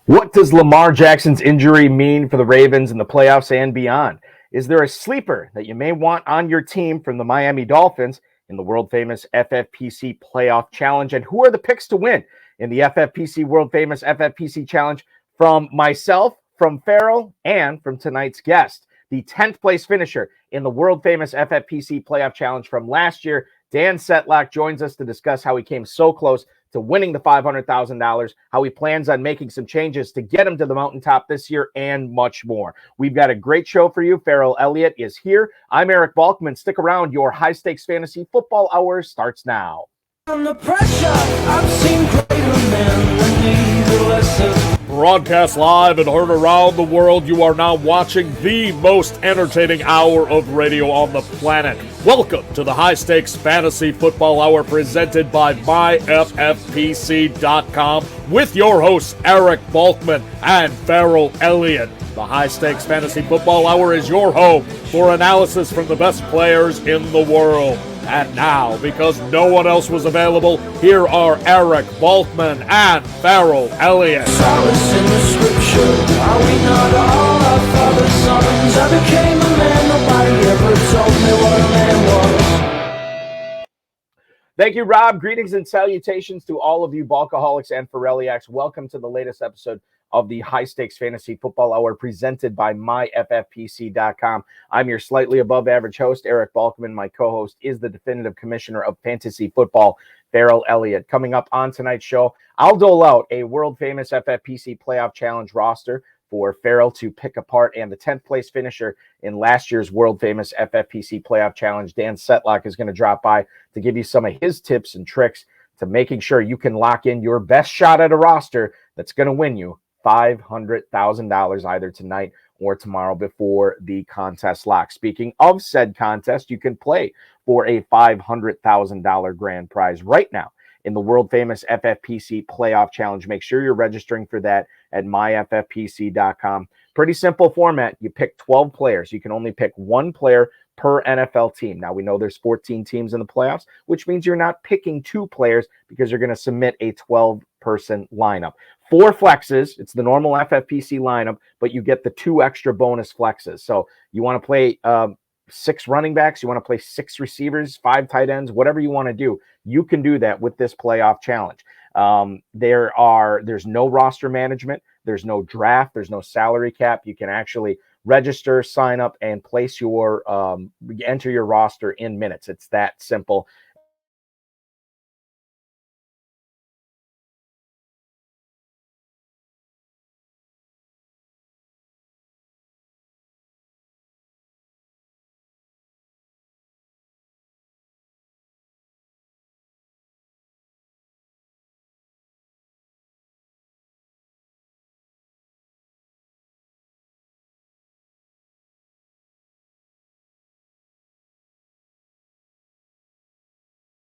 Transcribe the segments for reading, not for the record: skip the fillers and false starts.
What does Lamar Jackson's injury mean for the Ravens in the playoffs and beyond? Is there a sleeper that you may want on your team from the Miami Dolphins in the world-famous FFPC Playoff Challenge? And who are the picks to win in the FFPC world-famous FFPC Challenge from myself, from Farrell, and from tonight's guest, the 10th place finisher in the world-famous FFPC Playoff Challenge from last year, Dan Setlock, joins us to discuss how he came so close to winning the $500,000, how he plans on making some changes to get him to the mountaintop this year, and much more. We've got a great show for you. Farrell Elliott is here. I'm Eric Balkman. Stick around. Your high-stakes fantasy football hour starts now. Under pressure, I've seen greater men than need a lesson. Broadcast live and heard around the world, you are now watching the most entertaining hour of radio on the planet. Welcome to the High Stakes Fantasy Football Hour presented by MyFFPC.com with your hosts Eric Balkman and Farrell Elliott. The High Stakes Fantasy Football Hour is your home for analysis from the best players in the world. And now, because no one else was available, here are Eric Balkman and Farrell Elliott. Solace in the scripture, are we not all our father's sons? I became a man, nobody ever told me what a man was. Thank you, Rob. Greetings and salutations to all of you Balkaholics and Farrelliacs. Welcome to the latest episode of the High Stakes Fantasy Football Hour presented by MyFFPC.com. I'm your slightly above average host, Eric Balkman. My co-host is the definitive commissioner of fantasy football, Farrell Elliott. Coming up on tonight's show, I'll dole out a world-famous FFPC Playoff Challenge roster for Farrell to pick apart, and the 10th place finisher in last year's world-famous FFPC Playoff Challenge, Dan Setlock, is going to drop by to give you some of his tips and tricks to making sure you can lock in your best shot at a roster that's going to win you $500,000 either tonight or tomorrow before the contest locks. Speaking of said contest, you can play for a $500,000 grand prize right now in the world-famous FFPC Playoff Challenge. Make sure you're registering for that at myffpc.com. Pretty simple format. You pick 12 players. You can only pick one player per NFL team. Now, we know there's 14 teams in the playoffs, which means you're not picking two players because you're going to submit a 12-person lineup. 4 flexes. It's the normal FFPC lineup, but you get the 2 extra bonus flexes. So you want to play 6 running backs, you want to play 6 receivers, 5 tight ends, whatever you want to do. You can do that with this playoff challenge. There's no roster management. There's no draft. There's no salary cap. You can actually register, sign up, and place your enter your roster in minutes. It's that simple.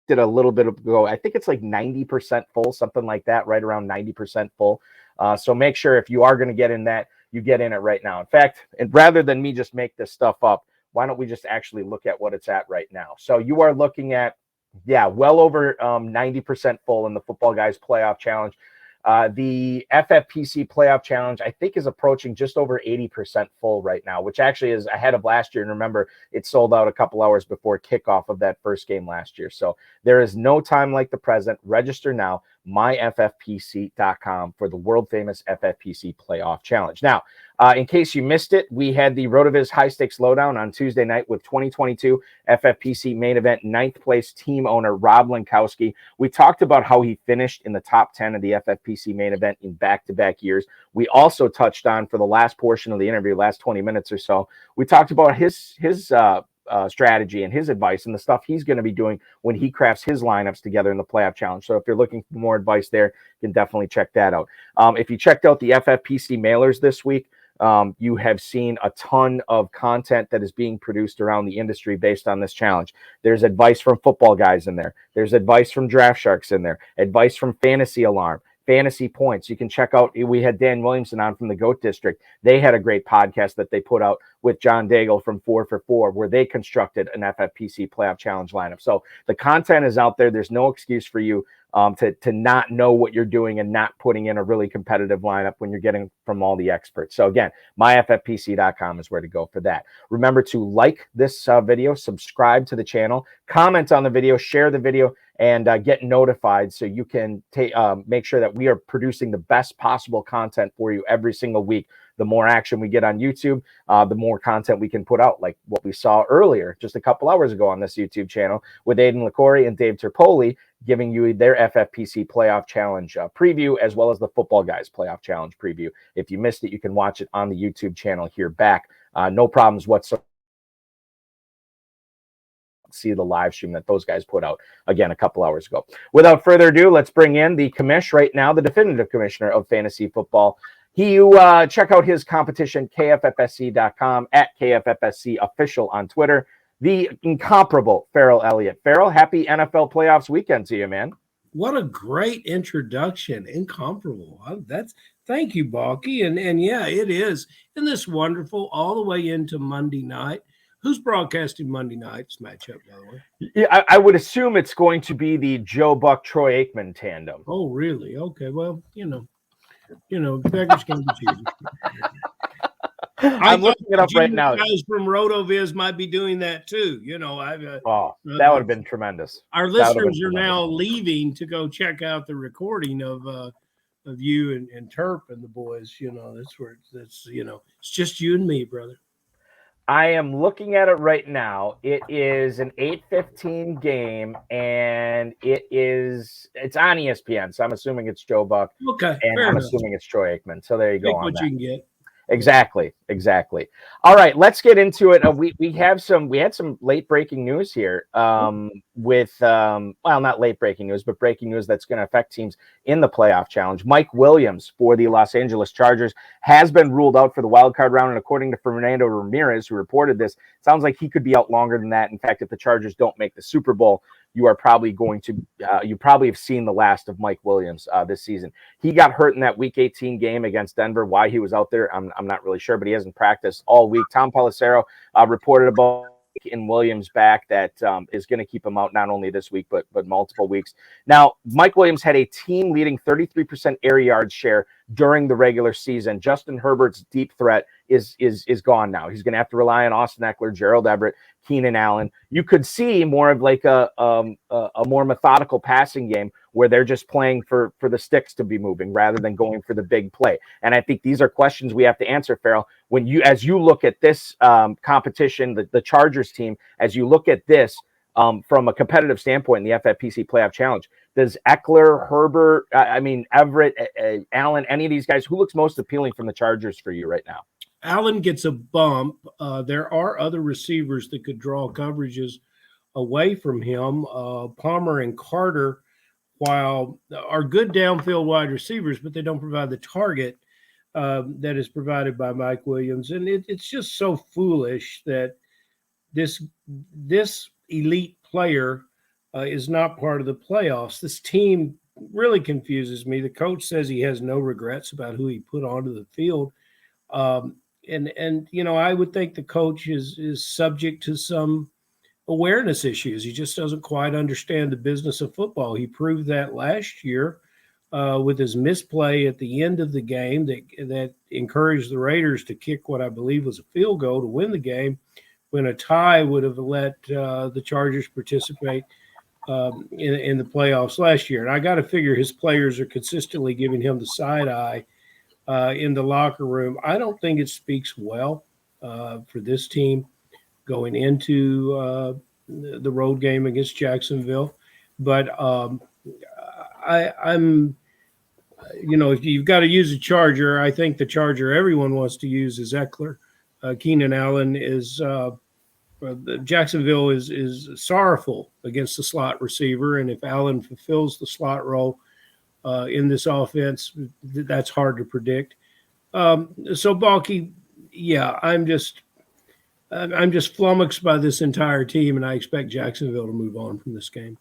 Did a little bit ago. I think it's like 90% full, something like that, right around 90% full. So make sure if you are going to get in that, you get in it right now. In fact, and rather than me just make this stuff up, why don't we just actually look at what it's at right now? So you are looking at, well over 90% full in the Football Guys Playoff Challenge. The FFPC Playoff Challenge, I think, is approaching just over 80% full right now, which actually is ahead of last year. And remember, it sold out a couple hours before kickoff of that first game last year. So there is no time like the present. Register now, myffpc.com, for the world-famous FFPC Playoff Challenge. Now, in case you missed it, we had the RotoViz High Stakes Lowdown on Tuesday night with 2022 FFPC main event 9th place team owner Rob Lankowski. We talked about how he finished in the top 10 of the FFPC main event in back-to-back years. We also touched on, for the last portion of the interview, last 20 minutes or so, we talked about his strategy and his advice and the stuff he's going to be doing when he crafts his lineups together in the playoff challenge. So if you're looking for more advice there, you can definitely check that out. If you checked out the FFPC mailers this week, you have seen a ton of content that is being produced around the industry based on this challenge. There's advice from Football Guys in there. There's advice from Draft Sharks in there. Advice from Fantasy Alarm. Fantasy Points. You can check out, we had Dan Williamson on from the GOAT District. They had a great podcast that they put out with John Daigle from 4 for 4, where they constructed an FFPC playoff challenge lineup. So the content is out there. There's no excuse for you to not know what you're doing and not putting in a really competitive lineup when you're getting from all the experts. So again, myffpc.com is where to go for that. Remember to like this video, subscribe to the channel, comment on the video, share the video, and get notified so you can make sure that we are producing the best possible content for you every single week. The more action we get on YouTube, the more content we can put out, like what we saw earlier, just a couple hours ago on this YouTube channel with Aiden LaCorey and Dave Terpoli giving you their FFPC Playoff Challenge preview, as well as the Football Guys Playoff Challenge preview. If you missed it, you can watch it on the YouTube channel here back. No problems whatsoever. See the live stream that those guys put out again a couple hours ago. Without further ado, let's bring in the commish right now, the definitive commissioner of fantasy football. Check out his competition, kffsc.com, at kffsc official on Twitter. The incomparable Farrell Elliott. Farrell, happy NFL playoffs weekend to you, man. What a great introduction. Incomparable. Thank you, Balky. And yeah, it is. Isn't this wonderful? All the way into Monday night. Who's broadcasting Monday night's matchup, by the way? Yeah, I would assume it's going to be the Joe Buck Troy Aikman tandem. Oh, really? Okay. Well, beggars can't be choosers. I'm looking it up right now. Guys from RotoViz might be doing that too. That would have been tremendous. Our listeners are now leaving to go check out the recording of you and Terp and the boys. It's just you and me, brother. I am looking at it right now. It is an 8:15 game, and it's on ESPN. So I'm assuming it's Joe Buck. Okay, and I'm assuming it's Troy Aikman. So there you go. What you can get. Exactly. All right, let's get into it. We had some late breaking news here. Not late breaking news, but breaking news that's going to affect teams in the playoff challenge. Mike Williams for the Los Angeles Chargers has been ruled out for the wild card round, and according to Fernando Ramirez, who reported this, it sounds like he could be out longer than that. In fact, if the Chargers don't make the Super Bowl, you are probably going to you probably have seen the last of Mike Williams this season. He got hurt in that Week 18 game against Denver. Why he was out there, I'm not really sure, but he hasn't practiced all week. Tom Pelissero reported about in Williams back that is going to keep him out not only this week but multiple weeks. Now, Mike Williams had a team leading 33% air yard share during the regular season. Justin Herbert's deep threat is gone now. He's going to have to rely on Austin Eckler, Gerald Everett, Keenan Allen. You could see more of like a more methodical passing game where they're just playing for the sticks to be moving rather than going for the big play. And I think these are questions we have to answer, Farrell. As you look at this competition, the Chargers team, as you look at this from a competitive standpoint in the FFPC Playoff Challenge, does Eckler, Herbert, Everett, Allen, any of these guys, who looks most appealing from the Chargers for you right now? Allen gets a bump. There are other receivers that could draw coverages away from him. Palmer and Carter, while are good downfield wide receivers, but they don't provide the target that is provided by Mike Williams. And it's just so foolish that this elite player is not part of the playoffs. This team really confuses me. The coach says he has no regrets about who he put onto the field. And I would think the coach is subject to some awareness issues. He just doesn't quite understand the business of football. He proved that last year with his misplay at the end of the game that encouraged the Raiders to kick what I believe was a field goal to win the game, when a tie would have let the Chargers participate in the playoffs last year. And I got to figure his players are consistently giving him the side eye in the locker room. I don't think it speaks well for this team going into the road game against Jacksonville. But I'm if you've got to use a Charger, I think the Charger everyone wants to use is Eckler. Keenan Allen is Jacksonville is sorrowful against the slot receiver, and if Allen fulfills the slot role in this offense, that's hard to predict. So Balky, yeah, I'm just flummoxed by this entire team, and I expect Jacksonville to move on from this game.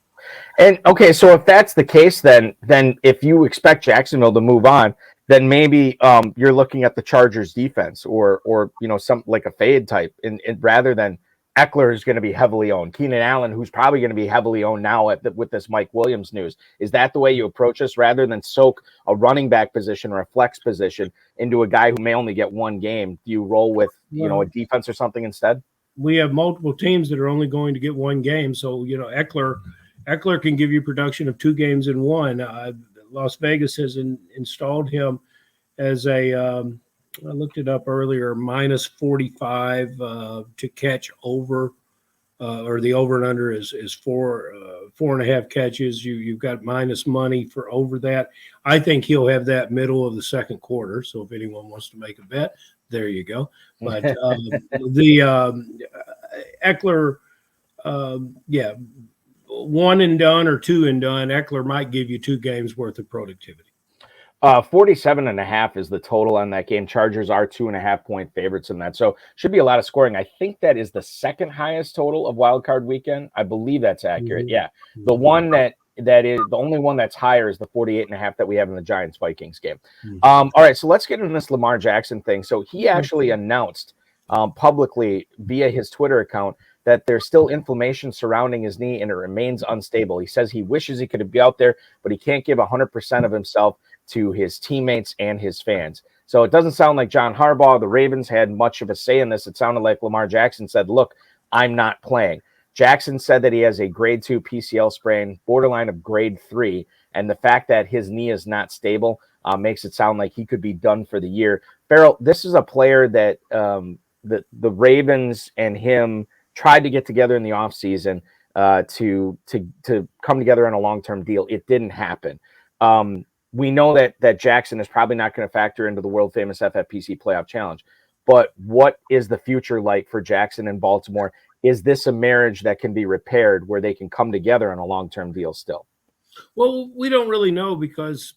And okay, so if that's the case, then if you expect Jacksonville to move on, then maybe you're looking at the Chargers defense or some like a fade type, and rather than Eckler is going to be heavily owned. Keenan Allen, who's probably going to be heavily owned now with this Mike Williams news. Is that the way you approach this, rather than soak a running back position or a flex position into a guy who may only get one game? Do you roll with a defense or something instead? We have multiple teams that are only going to get one game, so Eckler can give you production of 2 games in one. Las Vegas has installed him as a I looked it up earlier, minus 45 to catch over, or the over and under is 4.5 catches. You've got minus money for over that. I think he'll have that middle of the second quarter. So if anyone wants to make a bet, there you go. But Eckler, one and done or two and done. Eckler might give you 2 games worth of productivity. 47.5 is the total on that game. Chargers are 2.5-point favorites in that, so should be a lot of scoring. I think that is the second highest total of Wild Card Weekend. I believe that's accurate. Mm-hmm. Yeah, the one that is the only one that's higher is the 48.5 that we have in the Giants Vikings game. Mm-hmm. All right, so let's get into this Lamar Jackson thing. So he actually announced publicly via his Twitter account that there's still inflammation surrounding his knee and it remains unstable. He says he wishes he could be out there, but he can't give 100% of himself to his teammates and his fans. So it doesn't sound like John Harbaugh, the Ravens, had much of a say in this. It sounded like Lamar Jackson said, look, I'm not playing. Jackson said that he has a grade 2 PCL sprain, borderline of grade 3, and the fact that his knee is not stable makes it sound like he could be done for the year. Farrell, this is a player that the Ravens and him tried to get together in the offseason to come together on a long-term deal. It didn't happen. We know that Jackson is probably not going to factor into the world-famous FFPC playoff challenge. But what is the future like for Jackson in Baltimore? Is this a marriage that can be repaired where they can come together on a long-term deal still? Well, we don't really know because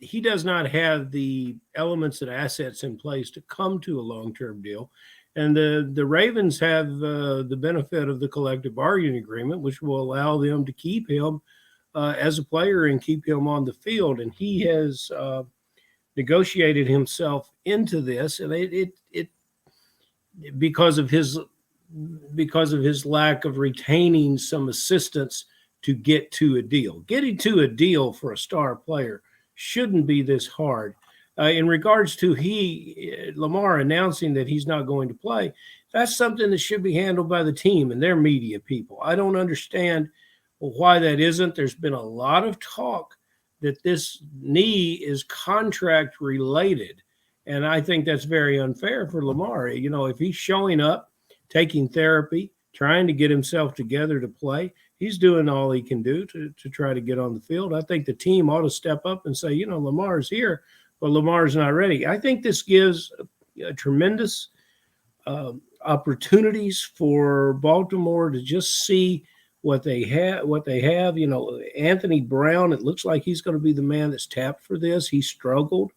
he does not have the elements and assets in place to come to a long-term deal. And the Ravens have the benefit of the collective bargaining agreement, which will allow them to keep him as a player and keep him on the field. And he has negotiated himself into this, and it because of his lack of retaining some assistance to get to a deal. Getting to a deal for a star player shouldn't be this hard. In regards to Lamar announcing that he's not going to play, that's something that should be handled by the team and their media people. I don't understand why that isn't. There's been a lot of talk that this knee is contract related, and I think that's very unfair for Lamar. You know, if he's showing up, taking therapy, trying to get himself together to play, he's doing all he can do to try to get on the field. I think the team ought to step up and say, you know, Lamar's here, but Lamar's not ready. I think this gives tremendous opportunities for Baltimore to just see what they have. You know, Anthony Brown, it looks like he's going to be the man that's tapped for this. He struggled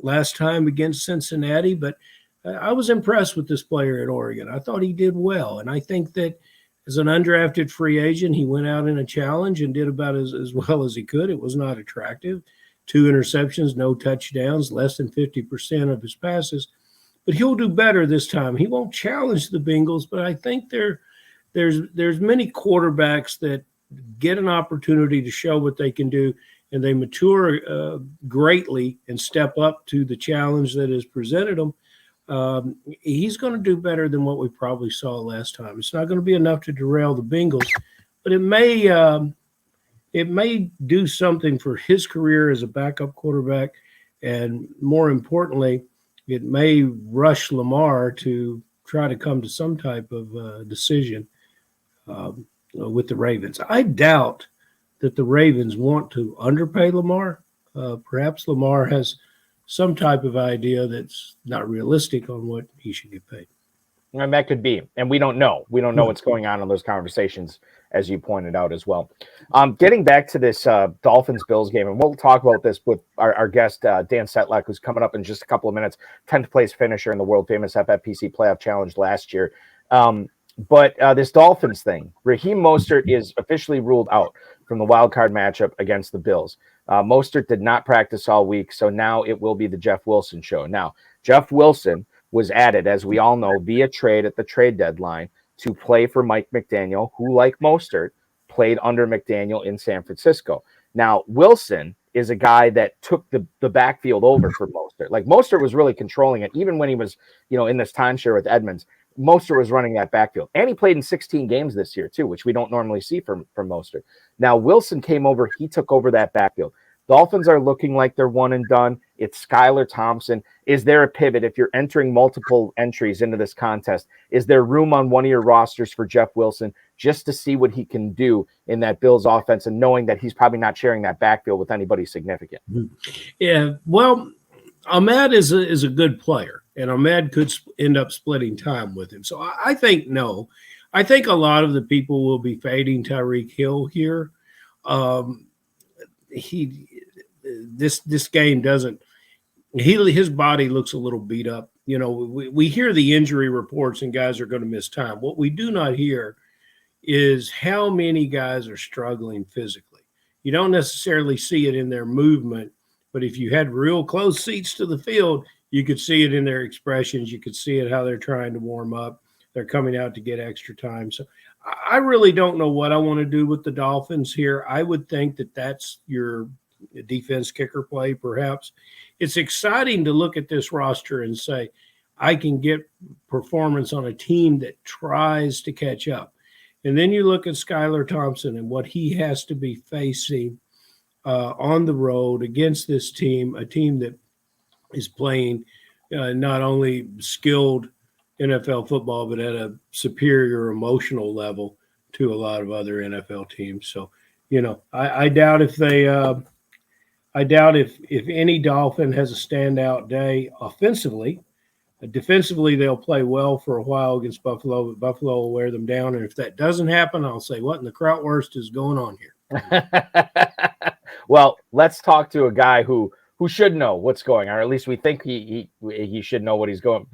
last time against Cincinnati, but I was impressed with this player at Oregon. I thought he did well, and I think that as an undrafted free agent, he went out in a challenge and did about as well as he could. It was not attractive. 2 interceptions, no touchdowns, less than 50% of his passes. But he'll do better this time. He won't challenge the Bengals, but I think there's many quarterbacks that get an opportunity to show what they can do, and they mature greatly and step up to the challenge that is presented them. He's going to do better than what we probably saw last time. It's not going to be enough to derail the Bengals, but it may do something for his career as a backup quarterback, and more importantly, it may rush Lamar to try to come to some type of decision with the Ravens. I doubt that the Ravens want to underpay Lamar. Perhaps Lamar has some type of idea that's not realistic on what he should get paid. And that could be, and we don't know. We don't know what's going on in those conversations, as you pointed out as well. Getting back to this Dolphins-Bills game, and we'll talk about this with our guest, Dan Setlock, who's coming up in just a couple of minutes, 10th place finisher in the world-famous FFPC playoff challenge last year. But this Dolphins thing, Raheem Mostert is officially ruled out from the wild card matchup against the Bills. Mostert did not practice all week, so now it will be the Jeff Wilson show. Now, Jeff Wilson was added, as we all know, via trade at the trade deadline to play for Mike McDaniel, who, like Mostert, played under McDaniel in San Francisco. Now, Wilson is a guy that took the backfield over for Mostert. Like, Mostert was really controlling it, even when he was, in this timeshare with Edmonds. Mostert was running that backfield. And he played in 16 games this year, too, which we don't normally see from Mostert. Now, Wilson came over. He took over that backfield. Dolphins are looking like they're one and done. It's Skylar Thompson. Is there a pivot if you're entering multiple entries into this contest? Is there room on one of your rosters for Jeff Wilson just to see what he can do in that Bills offense, and knowing that he's probably not sharing that backfield with anybody significant? Yeah, well, Ahmed is a good player, and Ahmed could end up splitting time with him. So I think no. I think a lot of the people will be fading Tyreek Hill here. This game doesn't. His body looks a little beat up. We hear the injury reports and guys are going to miss time. What we do not hear is how many guys are struggling physically. You don't necessarily see it in their movement, but if you had real close seats to the field, you could see it in their expressions. You could see it how they're trying to warm up. They're coming out to get extra time. So I really don't know what I want to do with the Dolphins here. I would think that that's your defense kicker play, perhaps. It's exciting to look at this roster and say, I can get performance on a team that tries to catch up. And then you look at Skylar Thompson and what he has to be facing on the road against this team, a team that is playing not only skilled NFL football, but at a superior emotional level to a lot of other NFL teams. So, I doubt if they if any Dolphin has a standout day offensively. Defensively, they'll play well for a while against Buffalo, but Buffalo will wear them down. And if that doesn't happen, I'll say, what in the Krautwurst is going on here? Well, let's talk to a guy who should know what's going on, or at least we think he should know what he's going.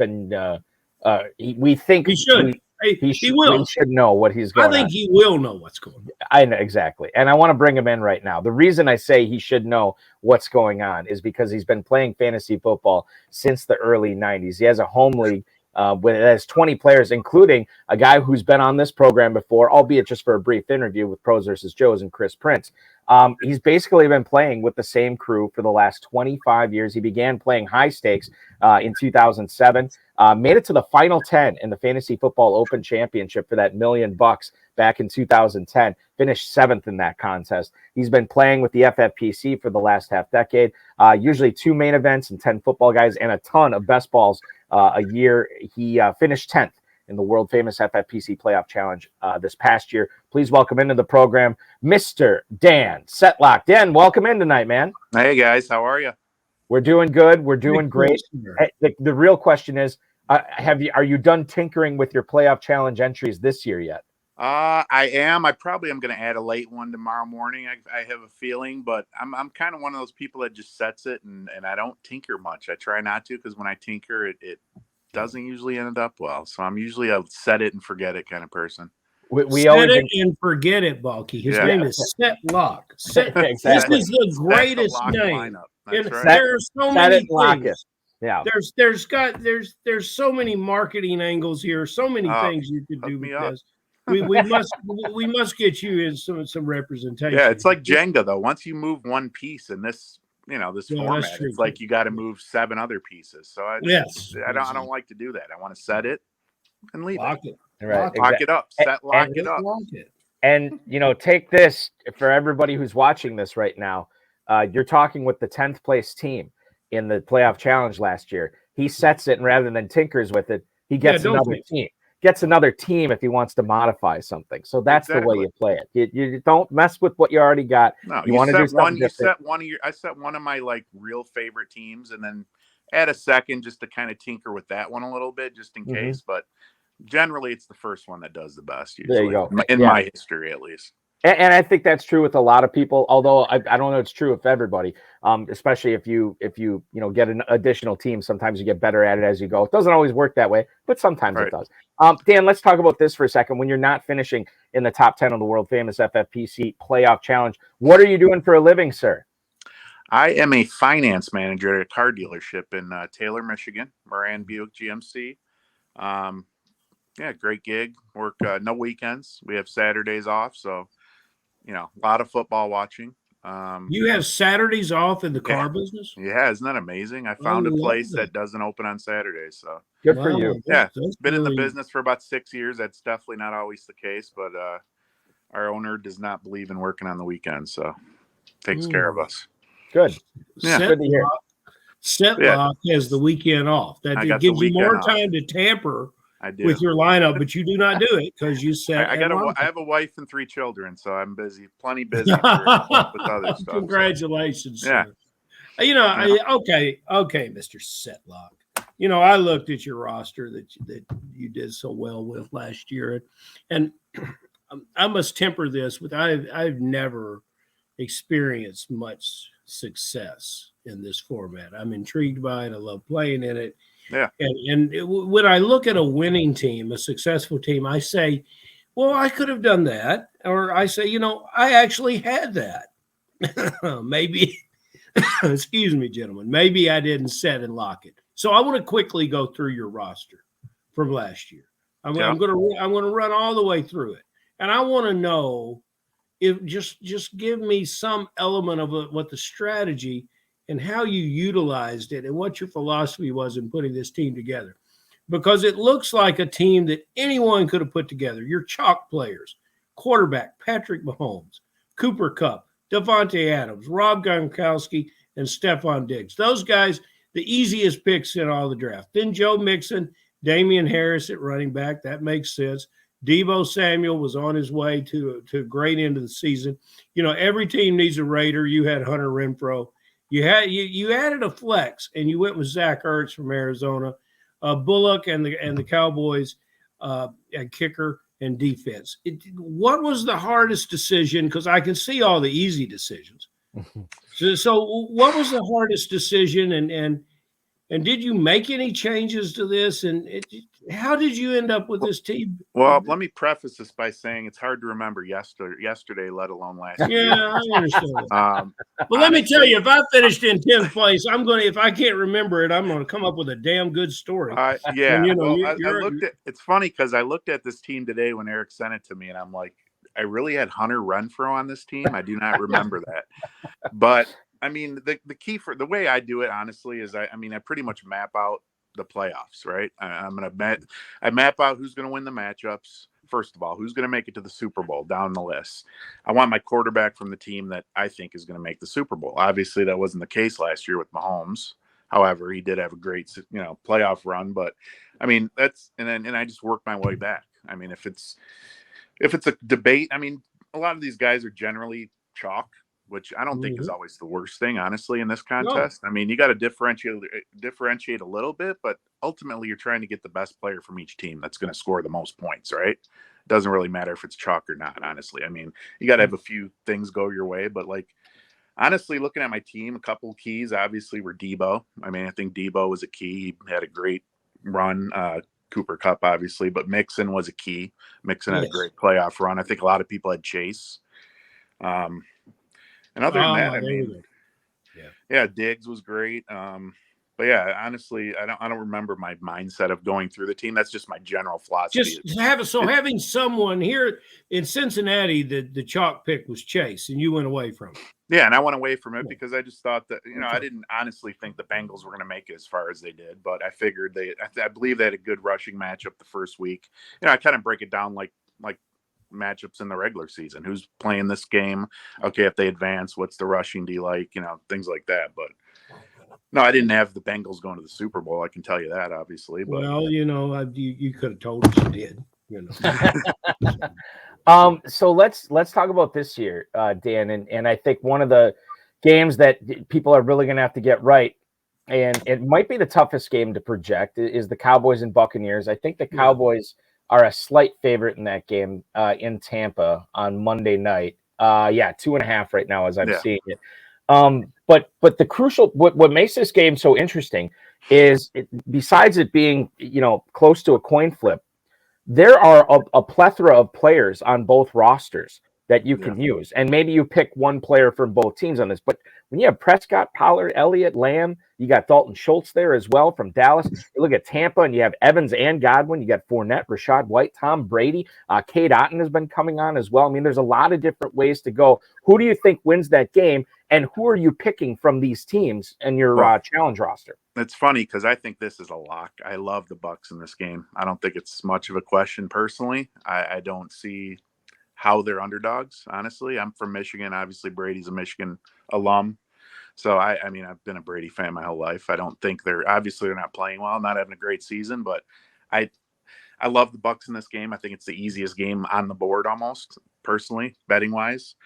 We think he should. He will. He should know what he's going on. I think he will know what's going on. I know, exactly. And I want to bring him in right now. The reason I say he should know what's going on is because he's been playing fantasy football since the early 90s. He has a home league with it has 20 players, including a guy who's been on this program before, albeit just for a brief interview with Pros vs. Joes and Chris Prince. He's basically been playing with the same crew for the last 25 years. He began playing high stakes in 2007, made it to the final 10 in the Fantasy Football Open Championship for that $1 million back in 2010, finished 7th in that contest. He's been playing with the FFPC for the last half decade, usually 2 main events and 10 football guys and a ton of best balls a year. He finished 10th in the world famous FFPC playoff challenge this past year. Please welcome into the program, Mr. Dan Setlock. Dan, welcome in tonight, man. Hey guys, how are you? We're doing good. We're doing great. The real question is, are you done tinkering with your playoff challenge entries this year yet? I am. I probably am going to add a late one tomorrow morning. I have a feeling, but I'm kind of one of those people that just sets it and I don't tinker much. I try not to, because when I tinker, it doesn't usually end up well. So I'm usually a set it and forget it kind of person. We set always it and forget it, Balky. His name is Setlock. Exactly. This is the greatest name. That's right. There are so many things. Yeah. There's so many marketing angles here. So many things you could do with this. We must get you in some representation. Yeah, it's like Jenga though. Once you move one piece in this, this format, it's like you got to move 7 other pieces. So I don't like to do that. I want to set it and leave it. Right. Lock it up. Lock it up. And take this for everybody who's watching this right now. You're talking with the 10th place team in the playoff challenge last year. He sets it, and rather than tinkers with it, he gets another team. Gets another team if he wants to modify something. So that's the way you play it. You don't mess with what you already got. No, you want to do something different. I set one of my real favorite teams, and then add a second just to kind of tinker with that one a little bit, just in case. But generally, it's the first one that does the best. Usually, there you go. In my history, at least. And I think that's true with a lot of people, although I don't know it's true with everybody, especially if you get an additional team. Sometimes you get better at it as you go. It doesn't always work that way, but sometimes it does. Dan, let's talk about this for a second. When you're not finishing in the top 10 of the world famous FFPC playoff challenge, what are you doing for a living, sir? I am a finance manager at a car dealership in Taylor, Michigan, Moran Buick GMC. Yeah, great gig. Work no weekends. We have Saturdays off, so a lot of football watching. You have Saturdays off in the Yeah. car business? Yeah, isn't that amazing? I I found a love place that. that doesn't open on Saturdays, so Good for you. yeah, That's been in the really- business for about 6 years. That's definitely not always the case, but our owner does not believe in working on the weekends, so takes care of us. Good. Yeah. Good to hear. Setlock has the weekend off. That I got gives the you more weekend off. time to tamper I do. with your lineup, but you do not do it because you set. I have a wife and 3 children, so I'm plenty busy with other stuff. Congratulations, Yeah. sir. Okay, Mr. Setlock. I looked at your roster that you did so well with last year, and I must temper this with I've never experienced much success in this format. I'm intrigued by it. I love playing in it. Yeah. And when I look at a winning team, a successful team, I say, well, I could have done that. Or I say, I actually had that. Maybe, excuse me, gentlemen, maybe I didn't set and lock it. So I want to quickly go through your roster from last year. I'm going to run all the way through it. And I want to know if just give me some element of what the strategy and how you utilized it and what your philosophy was in putting this team together. Because it looks like a team that anyone could have put together. Your chalk players, quarterback Patrick Mahomes, Cooper Kupp, Devontae Adams, Rob Gronkowski, and Stephon Diggs. Those guys, the easiest picks in all the draft. Then Joe Mixon, Damian Harris at running back. That makes sense. Deebo Samuel was on his way to a great end of the season. Every team needs a Raider. You had Hunter Renfrow. You added a flex, and you went with Zach Ertz from Arizona, Bullock and the Cowboys at kicker and defense. What was the hardest decision? Because I can see all the easy decisions. So what was the hardest decision, and did you make any changes to this? And how did you end up with this team? Well, let me preface this by saying it's hard to remember yesterday, let alone last year. Yeah, I understand. But let me tell you, if I finished in 10th place, if I can't remember it, I'm going to come up with a damn good story. Yeah. And, it's funny because I looked at this team today when Eric sent it to me, and I'm like, I really had Hunter Renfrow on this team. I do not remember that. But I mean, the key for the way I do it, honestly, is I pretty much map out the playoffs, right? I map out who's going to win the matchups. First of all, who's going to make it to the Super Bowl down the list. I want my quarterback from the team that I think is going to make the Super Bowl. Obviously, that wasn't the case last year with Mahomes. However, he did have a great, playoff run. But I mean, and I just work my way back. I mean, if it's a debate, I mean, a lot of these guys are generally chalk, which I don't think is always the worst thing, honestly, in this contest. No. I mean, you got to differentiate a little bit, but ultimately you're trying to get the best player from each team that's going to score the most points, right? It doesn't really matter if it's chalk or not, honestly. I mean, you got to have a few things go your way, but honestly, looking at my team, a couple of keys obviously were Deebo. I mean, I think Deebo was a key. He had a great run. Cooper Kupp, obviously, but Mixon was a key. Mixon had a great playoff run. I think a lot of people had Chase. And other than that, I mean, Diggs was great. But yeah, honestly, I don't remember my mindset of going through the team. That's just my general philosophy. Having someone here in Cincinnati, the chalk pick was Chase, and you went away from it. Yeah, and I went away from it because I just thought that I didn't honestly think the Bengals were going to make it as far as they did, but I figured I believe they had a good rushing matchup the first week. I kind of break it down like matchups in the regular season. Who's playing this game? Okay, if they advance, what's the rushing D like? Things like that. But no, I didn't have the Bengals going to the Super Bowl. I can tell you that, obviously. But. Well, you could have told us you did. So let's talk about this year, Dan, and I think one of the games that people are really going to have to get right, and it might be the toughest game to project, is the Cowboys and Buccaneers. I think the Cowboys are a slight favorite in that game in Tampa on Monday night. 2.5 right now as I'm seeing it. But the crucial, what makes this game so interesting is besides it being, close to a coin flip, there are a plethora of players on both rosters that you can use. And maybe you pick one player from both teams on this. But when you have Prescott, Pollard, Elliott, Lamb, you got Dalton Schultz there as well from Dallas. You look at Tampa, and you have Evans and Godwin. You got Fournette, Rashad White, Tom Brady. Cade Otton has been coming on as well. I mean, there's a lot of different ways to go. Who do you think wins that game? And who are you picking from these teams in your challenge roster? It's funny because I think this is a lock. I love the Bucs in this game. I don't think it's much of a question personally. I don't see how they're underdogs, honestly. I'm from Michigan. Obviously, Brady's a Michigan alum. So, I mean, I've been a Brady fan my whole life. I don't think they're not playing well, not having a great season, but I love the Bucs in this game. I think it's the easiest game on the board almost, personally, betting wise.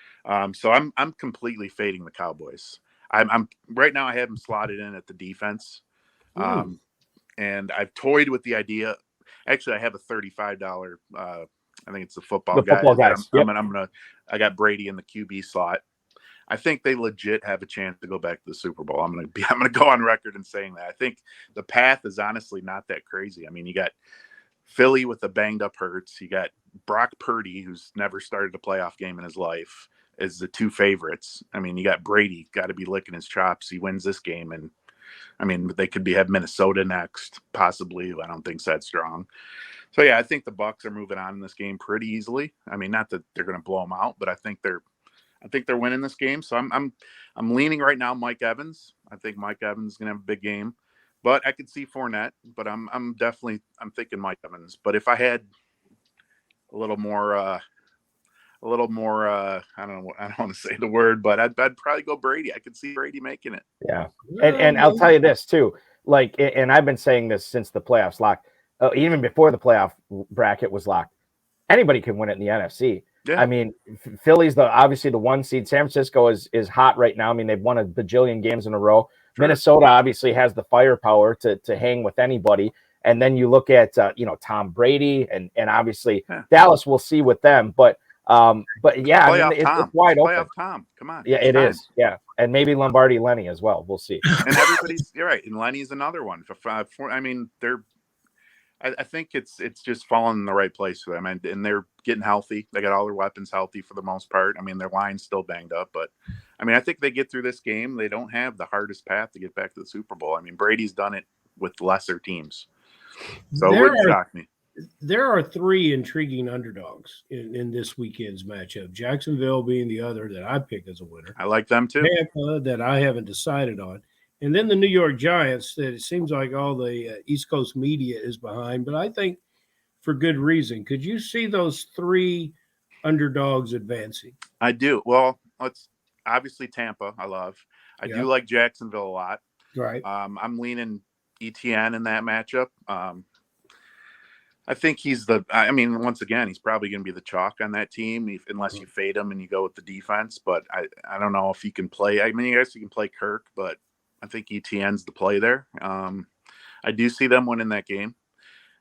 So I'm completely fading the Cowboys. I'm right now I have them slotted in at the defense. And I've toyed with the idea. Actually, I have a $35 I think it's the football guys. I got Brady in the QB slot. I think they legit have a chance to go back to the Super Bowl. I'm gonna go on record in saying that. I think the path is honestly not that crazy. I mean, you got Philly with the banged up Hurts. You got Brock Purdy, who's never started a playoff game in his life, as the two favorites. I mean, you got Brady, got to be licking his chops. He wins this game, and I mean, they could have Minnesota next, possibly. I don't think that's strong. So yeah, I think the Bucs are moving on in this game pretty easily. I mean, not that they're going to blow them out, but I think they're winning this game. So I'm leaning right now Mike Evans. I think Mike Evans is going to have a big game, but I could see Fournette. But I'm thinking Mike Evans. But if I had a little more, I don't want to say the word, but I'd probably go Brady. I could see Brady making it. Yeah, and I'll tell you this too. Like, and I've been saying this since the playoffs locked. Even before the playoff bracket was locked, anybody can win it in the NFC. Yeah. I mean, Philly's obviously the 1 seed. San Francisco is hot right now. I mean, they've won a bajillion games in a row. Sure. Minnesota obviously has the firepower to hang with anybody. And then you look at Tom Brady and obviously Dallas. We'll see with them, but yeah, I mean, it's wide open. Playoff Tom, come on. Yeah, it is. Yeah, and maybe Lombardi Lenny as well. We'll see. And you're right. And Lenny's another one. I mean, I think it's just falling in the right place for them, and they're getting healthy. They got all their weapons healthy for the most part. I mean, their line's still banged up, but I mean, I think they get through this game. They don't have the hardest path to get back to the Super Bowl. I mean, Brady's done it with lesser teams, so it wouldn't shock me. There are 3 intriguing underdogs in this weekend's matchup. Jacksonville being the other that I pick as a winner. I like them too. Tampa that I haven't decided on. And then the New York Giants that it seems like all the East Coast media is behind, but I think for good reason. Could you see those 3 underdogs advancing? I do. Well, obviously Tampa I love. I do like Jacksonville a lot. Right. I'm leaning ETN in that matchup. I think once again, he's probably going to be the chalk on that team unless you fade him and you go with the defense. But I don't know if he can play. I mean, I guess you can play Kirk, but I think ETN's the play there. I do see them winning that game.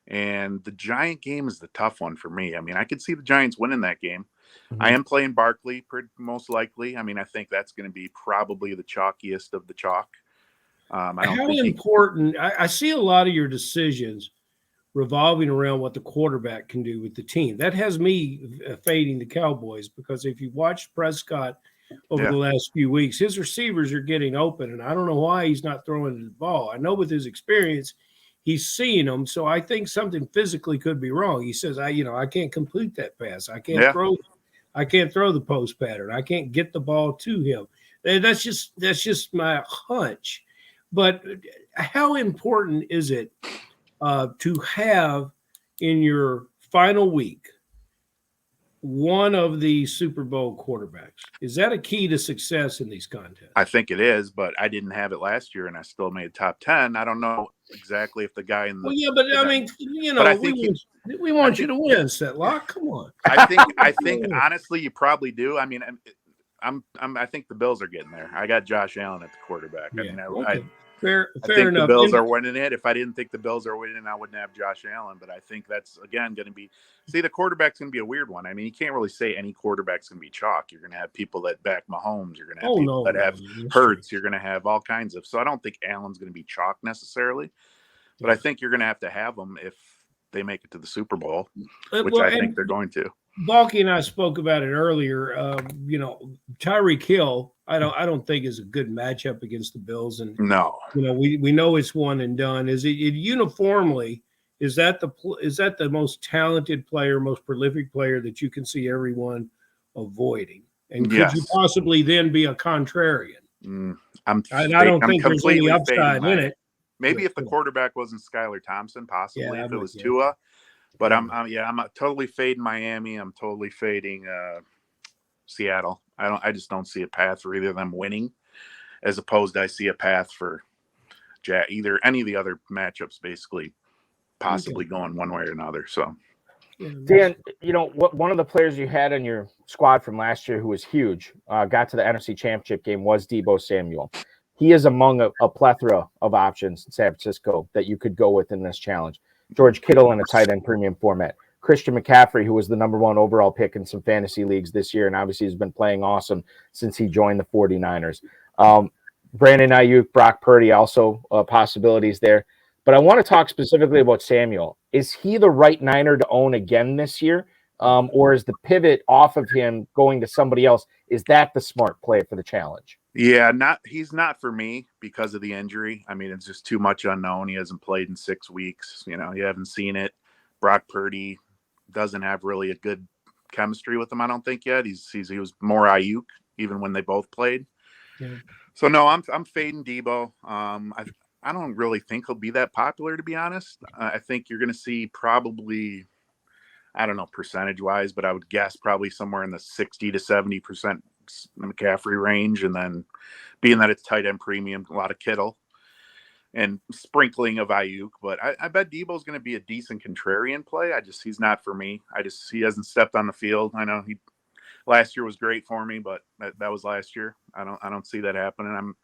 And the Giant game is the tough one for me. I mean, I could see the Giants winning that game. Mm-hmm. I am playing Barkley most likely. I mean, I think that's going to be probably the chalkiest of the chalk. How important – I see a lot of your decisions revolving around what the quarterback can do with the team. That has me fading the Cowboys because if you watch Prescott – over the last few weeks, his receivers are getting open, and I don't know why he's not throwing the ball. I know with his experience, he's seeing them, so I think something physically could be wrong. He says, I can't complete that pass. I can't throw the post pattern. I can't get the ball to him. That's just my hunch. But how important is it to have in your final week one of the Super Bowl quarterbacks? Is that a key to success in these contests? I think it is, but I didn't have it last year, and I still made top 10. I don't know exactly if the guy in the. Well, yeah, but I mean, we want you to win, Setlock. Come on. I think honestly, you probably do. I mean, I think the Bills are getting there. I got Josh Allen at the quarterback. I mean, okay. Fair think enough. The Bills are winning it. If I didn't think the Bills are winning, I wouldn't have Josh Allen. But I think that's, again, going to be – see, the quarterback's going to be a weird one. I mean, you can't really say any quarterback's going to be chalk. You're going to have people that back Mahomes. You're going to have people that have Hurts. You're going to have all kinds of – so I don't think Allen's going to be chalk necessarily. But I think you're going to have them if they make it to the Super Bowl, which I think they're going to. Balky and I spoke about it earlier. Tyreek Hill, I don't think is a good matchup against the Bills, and No. we know it's one and done. Is it uniformly? Is that the most talented player, most prolific player that you can see everyone avoiding? And could you Yes. possibly then be a contrarian? I don't I'm think there's any completely fading upside in Miami. it. Maybe if the quarterback wasn't Skylar Thompson, possibly Yeah, if I'm it with was you. Tua. But Yeah. I'm totally fading Miami. I'm totally fading Seattle. I just don't see a path for either of them winning, as opposed to I see a path for either any of the other matchups basically possibly going one way or another. So Dan, one of the players you had in your squad from last year who was huge, got to the NFC Championship game, was Deebo Samuel. He is among a plethora of options in San Francisco that you could go with in this challenge. George Kittle in a tight end premium format. Christian McCaffrey, who was the number 1 overall pick in some fantasy leagues this year, and obviously has been playing awesome since he joined the 49ers. Brandon Ayuk, Brock Purdy, also possibilities there. But I want to talk specifically about Samuel. Is he the right Niner to own again this year? Or is the pivot off of him going to somebody else? Is that the smart play for the challenge? yeah, he's not for me because of the injury. I mean, it's just too much unknown. He hasn't played in 6 weeks. You haven't seen it. Brock Purdy doesn't have really a good chemistry with him, I don't think yet. He was more Ayuk even when they both played. Yeah. So no, I'm fading Debo. I don't really think he'll be that popular, to be honest. I think you're going to see probably, I don't know percentage wise, but I would guess probably somewhere in the 60 to 70% McCaffrey range, and then being that it's tight end premium, a lot of Kittle and sprinkling of Ayuk. But I bet Debo's going to be a decent contrarian play. He's not for me. He hasn't stepped on the field. I know last year was great for me, but that was last year. I don't see that happening.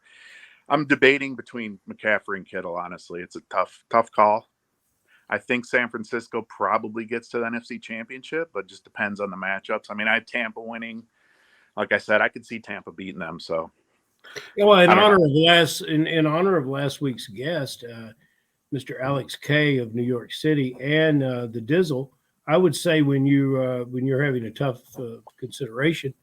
I'm debating between McCaffrey and Kittle. Honestly, it's a tough call. I think San Francisco probably gets to the NFC Championship, but just depends on the matchups. I mean, I have Tampa winning. Like I said, I could see Tampa beating them. So, well, in honor of last week's guest, Mr. Alex K of New York City, and the Dizzle, I would say when you're having a tough consideration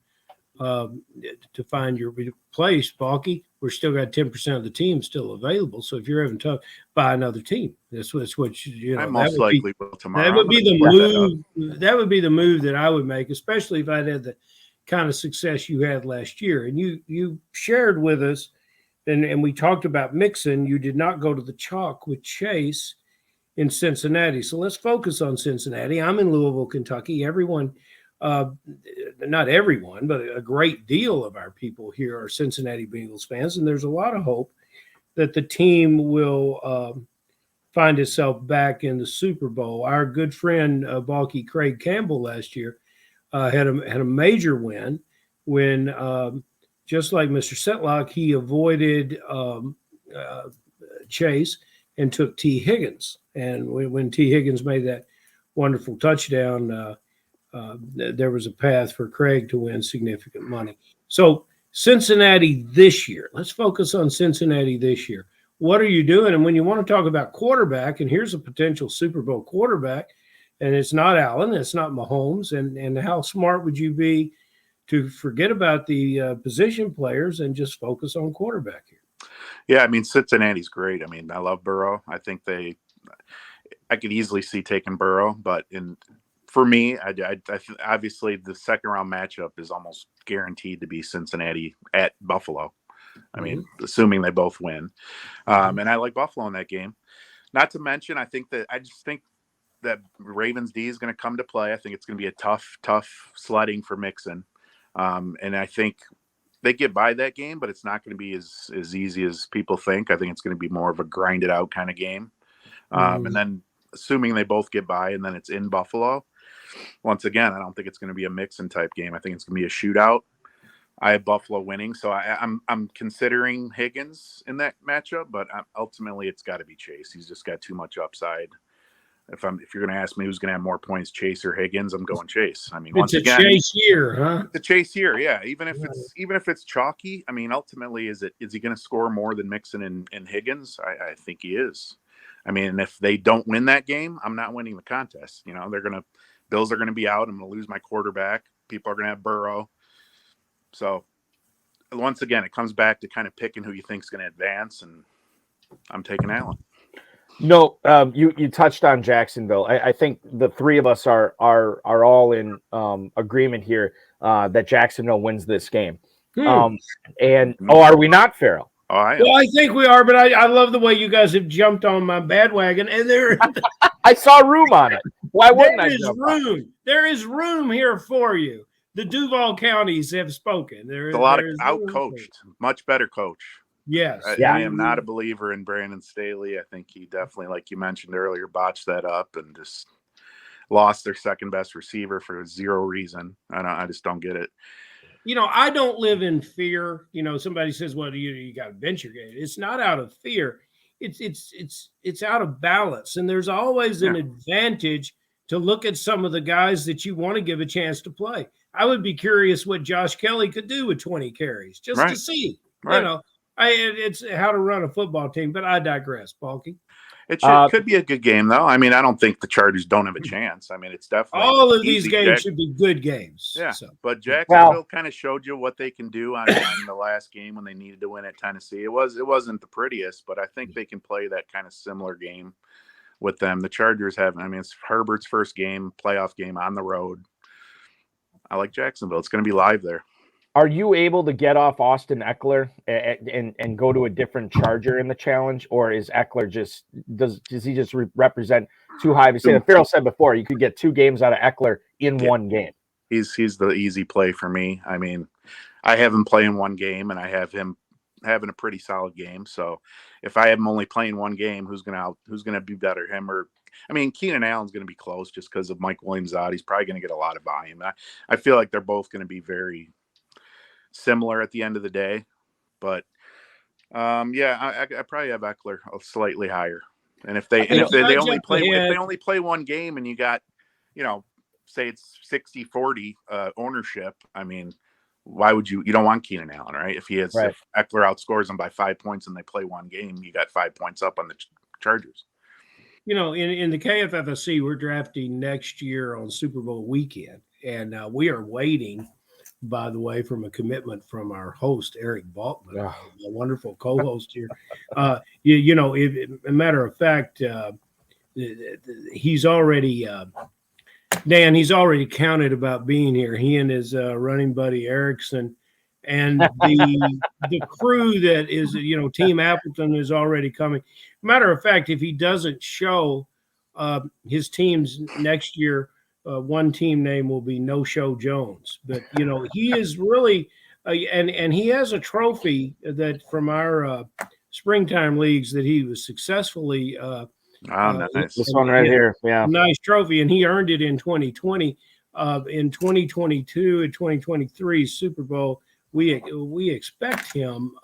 to find your place, Balky, we're still got 10% of the team still available. So if you're having tough, buy another team. That's what I most likely will tomorrow. That would be the move. That would be the move that I would make, especially if I'd had the kind of success you had last year. And you shared with us, and we talked about Mixon. You did not go to the chalk with Chase in Cincinnati. So let's focus on Cincinnati. I'm in Louisville, Kentucky. Everyone, not everyone, but a great deal of our people here are Cincinnati Bengals fans. And there's a lot of hope that the team will find itself back in the Super Bowl. Our good friend, Balky Craig Campbell last year had a major win when, just like Mr. Setlock, he avoided Chase and took T. Higgins. And when T. Higgins made that wonderful touchdown, there was a path for Craig to win significant money. So Cincinnati this year, let's focus on Cincinnati this year. What are you doing? And when you want to talk about quarterback, and here's a potential Super Bowl quarterback, and it's not Allen, it's not Mahomes, and how smart would you be to forget about the position players and just focus on quarterback here? Yeah, I mean, Cincinnati's great. I mean, I love Burrow. I think I could easily see taking Burrow, but for me, obviously the second round matchup is almost guaranteed to be Cincinnati at Buffalo. I mean, assuming they both win. And I like Buffalo in that game. Not to mention, I just think that Ravens D is going to come to play. I think it's going to be a tough sledding for Mixon. And I think they get by that game, but it's not going to be as easy as people think. I think it's going to be more of a grinded out kind of game. And then assuming they both get by and then it's in Buffalo, once again, I don't think it's going to be a Mixon type game. I think it's going to be a shootout. I have Buffalo winning, so I'm considering Higgins in that matchup, but ultimately it's got to be Chase. He's just got too much upside. If you're going to ask me who's going to have more points, Chase or Higgins, I'm going Chase. I mean, once again, Chase year, huh? The Chase year, yeah. Even if it's chalky, I mean, ultimately, is he going to score more than Mixon and Higgins? I think he is. I mean, if they don't win that game, I'm not winning the contest. They're going to Bills are going to be out. I'm going to lose my quarterback. People are going to have Burrow. So once again, it comes back to kind of picking who you think is going to advance, and I'm taking Allen. No, you touched on Jacksonville. I think the three of us are all in agreement here that Jacksonville wins this game. And are we not, Farrell? Oh, I am. Well, I think we are, but I love the way you guys have jumped on my bandwagon, and I saw room on it. Why wouldn't I? There is room here for you. The Duval counties have spoken. There's a lot of out-coached, much better coach. Yes. I am not a believer in Brandon Staley. I think he definitely, like you mentioned earlier, botched that up and just lost their second best receiver for zero reason. I just don't get it. I don't live in fear. Somebody says, well, you got to bench your game. It's not out of fear. It's out of balance. And there's always an advantage to look at some of the guys that you want to give a chance to play. I would be curious what Josh Kelly could do with 20 carries just to see, it's how to run a football team, but I digress, Balky. It could be a good game, though. I mean, I don't think the Chargers don't have a chance. I mean, it's definitely all of these games should be good games. Yeah, so. But Jacksonville kind of showed you what they can do on the last game when they needed to win at Tennessee. It wasn't the prettiest, but I think they can play that kind of similar game with them. The Chargers it's Herbert's first playoff game on the road. I like Jacksonville. It's going to be live there. Are you able to get off Austin Eckler and go to a different Charger in the challenge, or is Eckler does he just represent too high of a standard? Farrell said before you could get 2 games out of Eckler in one game. He's the easy play for me. I mean, I have him playing one game, and I have him having a pretty solid game. So if I have him only playing one game, who's gonna be better, him or? I mean, Keenan Allen's going to be close just because of Mike Williams out. He's probably going to get a lot of volume. I feel like they're both going to be very similar at the end of the day, but I probably have Eckler slightly higher. And if they only play one game and you got, say it's 60-40 ownership, I mean, why would you don't want Keenan Allen, right? If if Eckler outscores them by 5 points and they play one game, you got 5 points up on the Chargers. In the KFFSC, we're drafting next year on Super Bowl weekend, and we are waiting, by the way, from a commitment from our host, Eric Balkman, a wonderful co-host here. A matter of fact, he's already Dan. He's already counted about being here. He and his running buddy Erickson, and the crew that is, Team Appleton is already coming. Matter of fact, if he doesn't show his teams next year, one team name will be No Show Jones. But he is really, and he has a trophy that from our springtime leagues that he was successfully. Nice. This one right here, yeah, nice trophy, and he earned it in 2020. In 2022 and 2023 Super Bowl, we expect him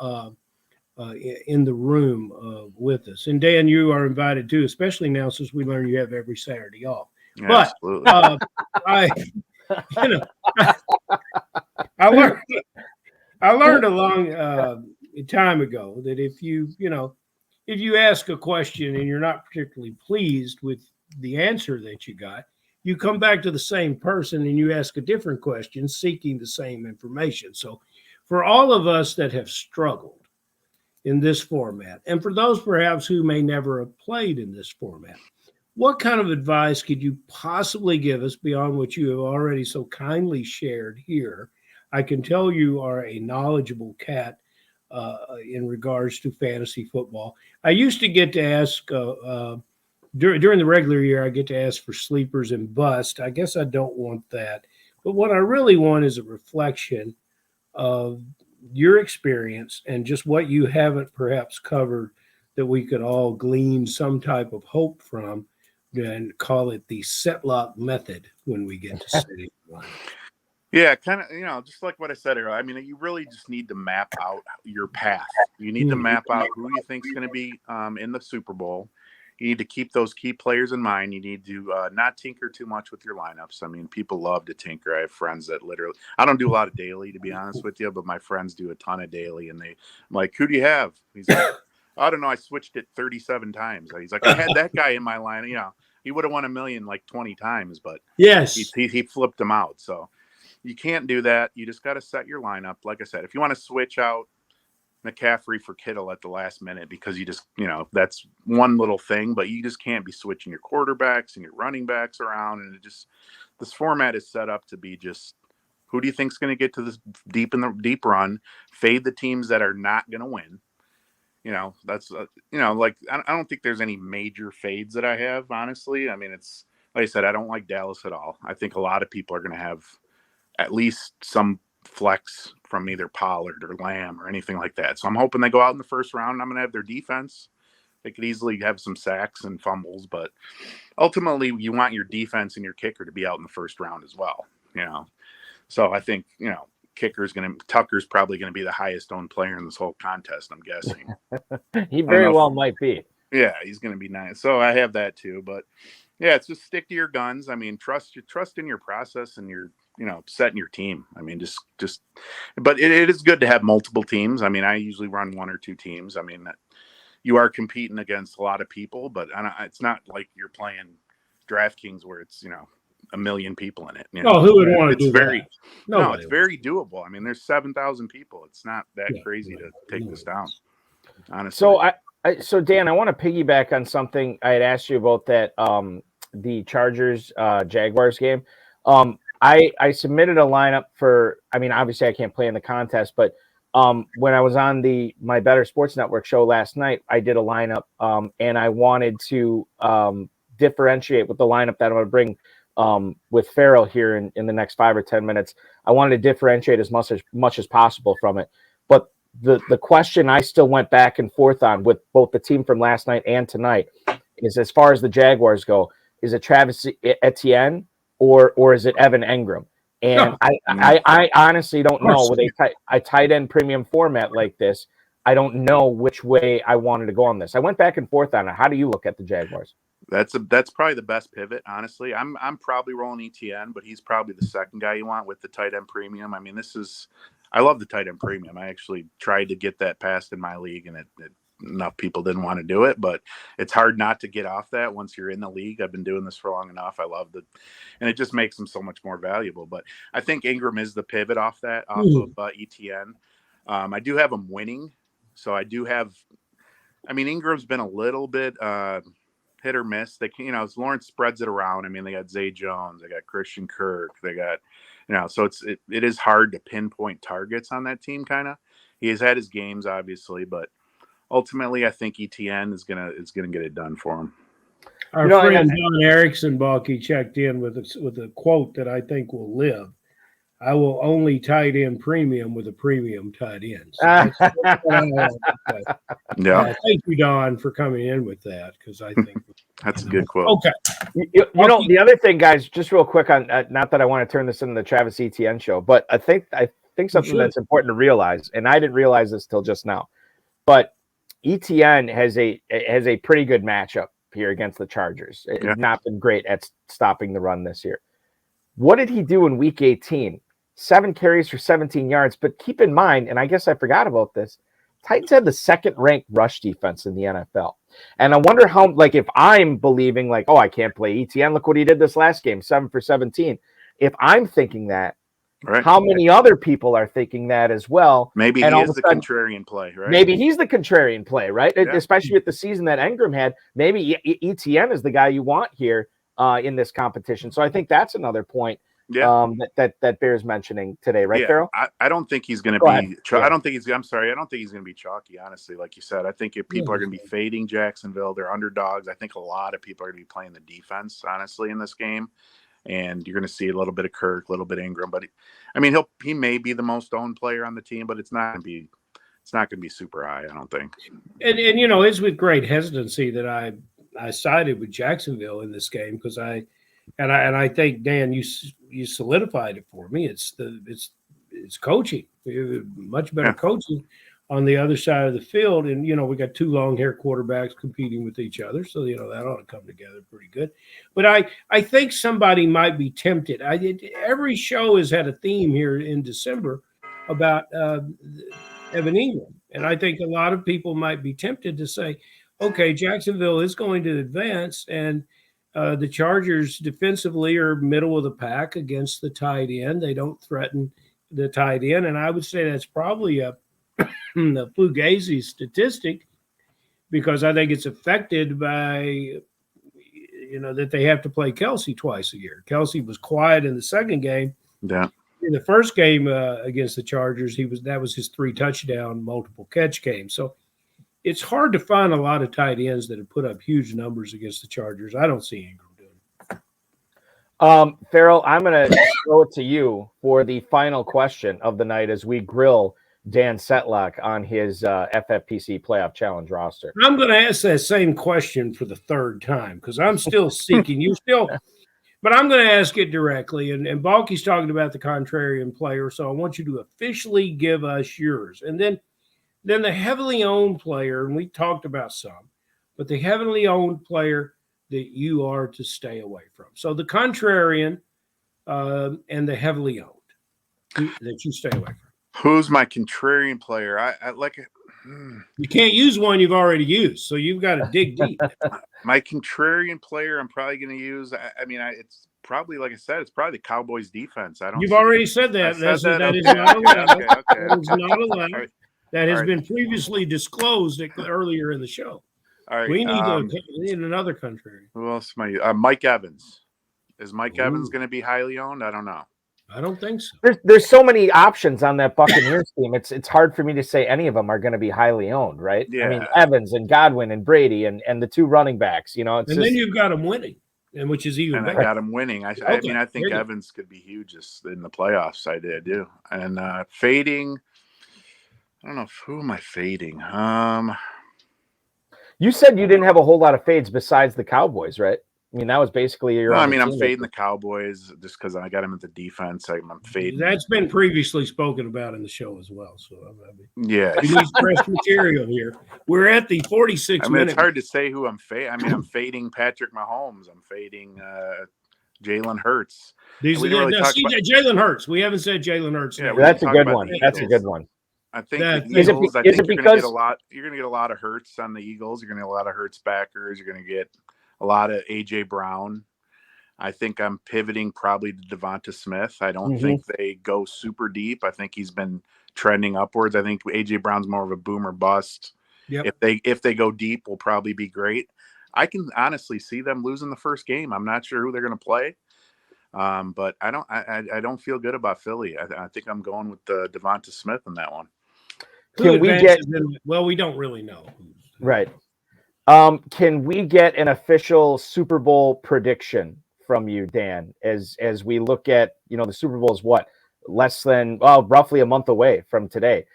in the room with us. And Dan, you are invited too, especially now since we learned you have every Saturday off. Yeah, but I learned a long time ago that if you ask a question and you're not particularly pleased with the answer that you got, you come back to the same person and you ask a different question seeking the same information. So for all of us that have struggled in this format, and for those perhaps who may never have played in this format, what kind of advice could you possibly give us beyond what you have already so kindly shared here? I can tell you are a knowledgeable cat in regards to fantasy football. I used to get to ask during the regular year, I get to ask for sleepers and bust. I guess I don't want that. But what I really want is a reflection of your experience and just what you haven't perhaps covered that we could all glean some type of hope from, and call it the Setlock method when we get to city. Yeah, kind of, just like what I said earlier. I mean, you really just need to map out your path. You need to map out who you think is going to be in the Super Bowl. You need to keep those key players in mind. You need to not tinker too much with your lineups. I mean, people love to tinker. I have friends that I don't do a lot of daily, to be honest with you, but my friends do a ton of daily. And I'm like, who do you have? He's like, I don't know. I switched it 37 times. He's like, I had that guy in my line. He would have won $1 million like 20 times, but Yes. he flipped them out. So you can't do that. You just got to set your lineup. Like I said, if you want to switch out McCaffrey for Kittle at the last minute because you just, that's one little thing, but you just can't be switching your quarterbacks and your running backs around. And this format is set up to be just, who do you think's going to get to this deep run, fade the teams that are not going to win. That's, like, I don't think there's any major fades that I have, honestly. I mean, it's, like I said, I don't like Dallas at all. I think a lot of people are going to have at least some flex from either Pollard or Lamb or anything like that. So I'm hoping they go out in the first round and I'm going to have their defense. They could easily have some sacks and fumbles, but ultimately you want your defense and your kicker to be out in the first round as well. So I think, Tucker's probably going to be the highest owned player in this whole contest, I'm guessing. He very well might be. Yeah, he's going to be nice. So I have that too, but yeah, it's just stick to your guns. I mean, trust in your process and your, setting your team. I mean, but it is good to have multiple teams. I mean, I usually run 1 or 2 teams. I mean, you are competing against a lot of people, but it's not like you're playing DraftKings where it's, 1 million people in it. Who would want to do that? No, it's very doable. I mean, there's 7,000 people. It's not that crazy to take this down, honestly. So Dan, I want to piggyback on something I had asked you about that the Chargers Jaguars game. I submitted a lineup for. I mean, obviously I can't play in the contest, but when I was on my Better Sports Network show last night, I did a lineup and I wanted to differentiate with the lineup that I'm going to bring with Farrell here in the next 5 or 10 minutes. I wanted to differentiate as much as possible from it, but the question I still went back and forth on with both the team from last night and tonight is, as far as the Jaguars go, is it Travis Etienne or is it Evan Engram? And I honestly don't know. With a tight end premium format like this, I don't know which way I wanted to go on this. I went back and forth on it. How do you look at the Jaguars? That's probably the best pivot, honestly. I'm probably rolling ETN, but he's probably the second guy you want with the tight end premium. I mean, I love the tight end premium. I actually tried to get that passed in my league, and enough people didn't want to do it, but it's hard not to get off that once you're in the league. I've been doing this for long enough. I love it, and it just makes them so much more valuable. But I think Ingram is the pivot off of ETN. I do have him winning, so I do have. I mean, Ingram's been a little bit hit or miss. They can, as Lawrence spreads it around. I mean, they got Zay Jones, they got Christian Kirk, they got, so it is hard to pinpoint targets on that team. Kind of, he has had his games obviously, but ultimately, I think ETN is gonna get it done for him. Our friend John Erickson, Balky, checked in with a quote that I think will live. I will only tight end premium with a premium tight end. So that's what I have to say. Yeah. Thank you, Don, for coming in with that, because I think that's a good quote. Okay. The other thing, guys, just real quick on not that I want to turn this into the Travis Etienne show, but I think something that's important to realize, and I didn't realize this till just now, but Etienne has a pretty good matchup here against the Chargers. It's not been great at stopping the run this year. What did he do in Week 18? 7 carries for 17 yards. But keep in mind, and I guess I forgot about this, Titans had the second-ranked rush defense in the NFL. And I wonder how, if I'm believing, I can't play Etienne. Look what he did this last game, 7 for 17. If I'm thinking that, right, how many other people are thinking that as well? Maybe he is the contrarian play, right? Maybe he's the contrarian play, right? Yeah. Especially with the season that Engram had. Maybe Etienne is the guy you want here in this competition. So I think that's another point that bears mentioning today, right, Farrell? I don't think he's going to be. I don't think he's going to be chalky, honestly. Like you said, I think if people are going to be fading Jacksonville, they're underdogs. I think a lot of people are going to be playing the defense, honestly, in this game. And you're going to see a little bit of Kirk, a little bit of Ingram, but he may be the most owned player on the team, but it's not going to be super high, I don't think. And it's with great hesitancy that I sided with Jacksonville in this game, because I think, Dan, you solidified it for me. It's coaching, much better coaching on the other side of the field. And, we got 2 long-haired quarterbacks competing with each other. So, that ought to come together pretty good. But I think somebody might be tempted. Every show has had a theme here in December about Evan Engram. And I think a lot of people might be tempted to say, okay, Jacksonville is going to advance, and The Chargers defensively are middle of the pack against the tight end. They don't threaten the tight end, and I would say that's probably a fugazi statistic because I think it's affected by that they have to play Kelsey twice a year. Kelsey was quiet in the second game. Yeah. In the first game against the Chargers, that was his 3 touchdown multiple catch game. So it's hard to find a lot of tight ends that have put up huge numbers against the Chargers. I don't see Ingram doing it. Farrell, I'm going to throw it to you for the final question of the night as we grill Dan Setlock on his FFPC playoff challenge roster. I'm going to ask that same question for the third time because I'm still seeking. But I'm going to ask it directly. And Balky's talking about the contrarian player, so I want you to officially give us yours. And then the heavily owned player, and we talked about some, but the heavily owned player that you are to stay away from. So the contrarian and the heavily owned that you stay away from. Who's my contrarian player? I like it. You can't use one you've already used, so you've got to dig deep. My contrarian player, I'm probably going to use. It's probably, like I said, it's probably the Cowboys defense. You've already said that. That is not allowed. That is not allowed. Right. That has been previously disclosed earlier in the show. All right. We need another contrarian. Who else am I? Mike Evans. Is Mike Evans going to be highly owned? I don't know. I don't think so. There's so many options on that Buccaneers team. It's hard for me to say any of them are going to be highly owned, right? Yeah. I mean, Evans and Godwin and Brady and the 2 running backs. Then you've got them winning, and which is even better. I got him winning. I think Evans could be huge in the playoffs. I do. And fading. I don't know who am I fading. You said you didn't have a whole lot of fades besides the Cowboys, right? I mean, that was basically your. No, I'm fading the Cowboys just because I got them at the defense. I'm fading. That's been previously spoken about in the show as well. So yeah, we need fresh material here. We're at the 46 minute. It's hard to say who I'm fading. I'm fading Patrick Mahomes. I'm fading Jalen Hurts. Jalen Hurts. We haven't said Jalen Hurts. Yeah, that's a good one. That's a good one. I think the Eagles. You're going to get a lot of Hurts on the Eagles. You're going to get a lot of Hurts backers. You're going to get a lot of AJ Brown. I think I'm pivoting probably to Devonta Smith. I don't think they go super deep. I think he's been trending upwards. I think AJ Brown's more of a boomer bust. Yep. If they go deep, will probably be great. I can honestly see them losing the first game. I'm not sure who they're going to play, but I don't feel good about Philly. I think I'm going with Devonta Smith in that one. We don't really know. Right. Can we get an official Super Bowl prediction from you, Dan, as we look at, the Super Bowl is roughly a month away from today.